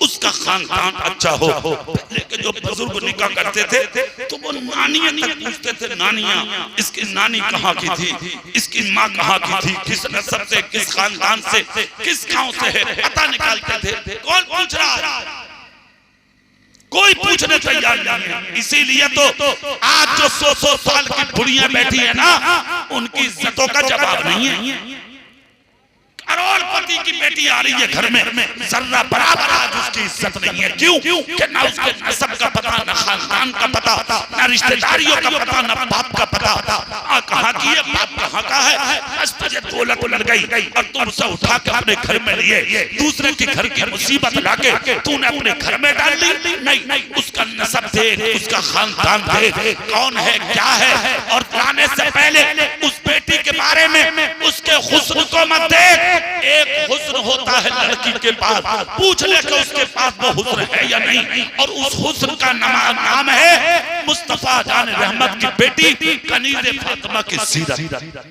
उसका खानदान अच्छा हो। पहले के जो बुजुर्ग निकाह करते थे तो वो नानियां तक पूछते थे, नानियां इसकी नानी कहाँ की थी, इसकी माँ कहाँ की थी, किस नस्ब से, किस खानदान से, किस गांव से है, पता निकालते थे। कौन पूछ रहा है? कोई पूछने तैयार नहीं है। इसीलिए तो आज जो 100 साल की बुढ़ियां बैठी है ना, उनकी इज्जतों का जवाब नहीं है। करोड़पति की बेटी आ रही है घर में, जर्रा बराबर आज उसकी इज्जत नहीं है। क्यों? कि ना उसके नस्ब का पता, ना खानदान का पता, ना रिश्तेदारियों का पता, ना बाप का पता। कहाँ की है, बाप कहाँ का है, बस तुझे दौलत लग गई और तुम उसे उठा के अपने घर में लिए, दूसरे के घर की मुसीबत लाके तूने अपने घर में डाल ली। नहीं, उसका नस्ब देख, उसका खानदान देख, कौन है, क्या है। और लाने से पहले उस बेटी के बारे में उसके हुस्न को मत देख। एक हुस्न होता है लड़की के पास, पूछ ले कि उसके पास वो हुस्न है या नहीं। और उस हुस्न का नाम है मुस्तफा जान रहमत की बेटी कनीज़े फातिमा की सीरत।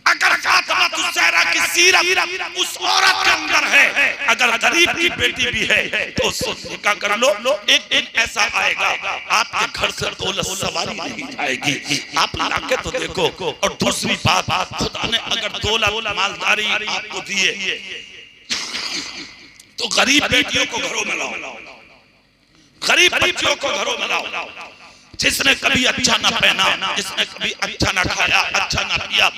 अगर फातिमा ज़हरा की सीरत उस औरत के अंदर है, अगर गरीब की बेटी भी है तो उससे निकाह कर लो। एक दिन ऐसा आएगा आपके घर से दौलत सवारी नहीं जाएगी, आप लाके तो देखो। और दूसरी बात, खुदा ने अगर दौलत मालदारी आपको दिए तो गरीब बेटियों को घरों में लाओ, गरीब बच्चियों को घरों में लाओ। जिसने कभी अच्छा ना पहना, जिसने कभी अच्छा ना खाया, अच्छा ना पिया,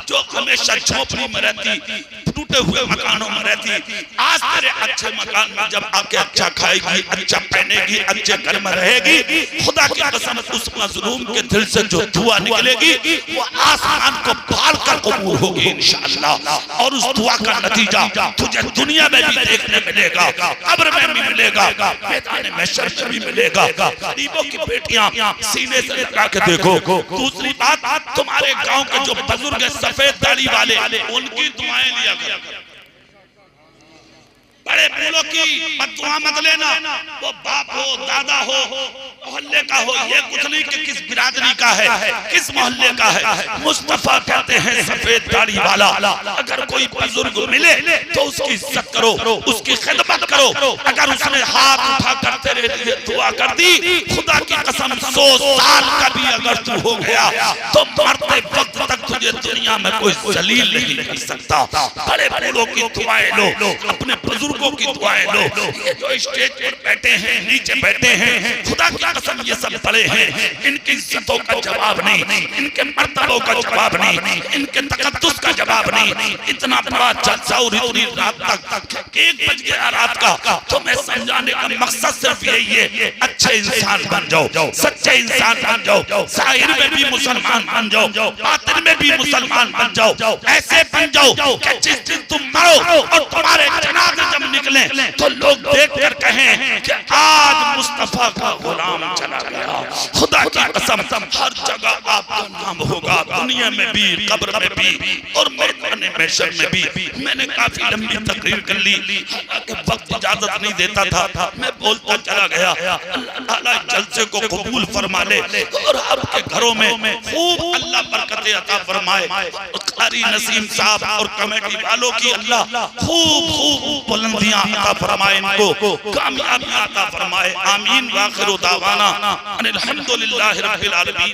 जो हमेशा झोपड़ी में रहती, टूटे हुए मकानों में रहती, आज तेरे अच्छे मकान में जब आके अच्छा खाएगी, अच्छा पहनेगी, अच्छे घर में रहेगी, खुदा की कसम उस मजलूम के दिल से जो दुआ निकलेगी वो आसमान को पार कर कबूल होगी इंशाअल्लाह। और उस दुआ का नतीजा तुझे दुनिया में भी देखने मिलेगा, कब्र में भी मिलेगा, मैदान महशर में भी मिलेगा। गरीबों की बेटियां सीने से लगा के देखो। दूसरी बात, तुम्हारे गांव के जो बुजुर्ग है सफेद दाढ़ी वाले, उनकी दुआएं लिया करो। बड़े बूढ़ों की बददुआ मत लेना, वो बाप हो, दादा हो, मोहल्ले का हो, ये कुछ नहीं कि किस बिरादरी का है, किस मोहल्ले का है। मुस्तफा कहते हैं सफेद दाढ़ी वाला, अगर कोई बुजुर्ग मिले तो उसकी इज्जत करो, उसकी खिदमत करो। अगर उसने हाथ उठा कर तेरे लिए दुआ कर दी, खुदा की कसम 100 साल का भी अगर तू हो गया तो मरते वक्त तक तुझे दुनिया में कोई जलील नहीं कर सकता। बड़े बूढ़ों की दुआएं लो, अपने बुजुर्गों की दुआएं लो। ये जो स्टेज पर बैठे हैं, नीचे बैठे हैं, खुदा की कसम ये सब बड़े हैं, इनकी इज्जतों का जवाब नहीं, इनके मर्तबों का जवाब नहीं, इनके तकद्दुस का जवाब नहीं। इतना बड़ा जलसा और इतनी रात तक 1 बज गया रात का, तो मैं समझाने का मकसद सिर्फ यही है, अच्छे इंसान बन जाओ, सच्चे इंसान बन जाओ, ज़ाहिर में भी मुसलमान बन जाओ, बातिन में भी मुसलमान बन जाओ। ऐसे बन जाओ कि जिस दिन तुम मरो और तुम्हारे जनाजे जब निकले तो लोग देखकर कहें कि आज मुस्तफा का गुलाम चला गया। खुदा की कसम हर जगह आपका नाम होगा, दुनिया में भी, कब्र में भी और मैदान महशर में भी। मैंने काफी लंबी तकरीर कर ली, हालांकि वक्त इजाजत नहीं देता था, मैं बोलता चला गया। अल्लाह ताला जलसे को कबूल फरमा ले और आपके घरों में खूब अल्लाह बरकत अता फरमाए। कारी नसीम साहब और कमेटी वालों की अल्लाह खूब खूब बुलंदियां अता फरमाए, इनको कामयाबी अता फरमाए। आमीन। वाखिर दावाना अनिल हम्दुलिल्लाहि रब्बिल आलमीन।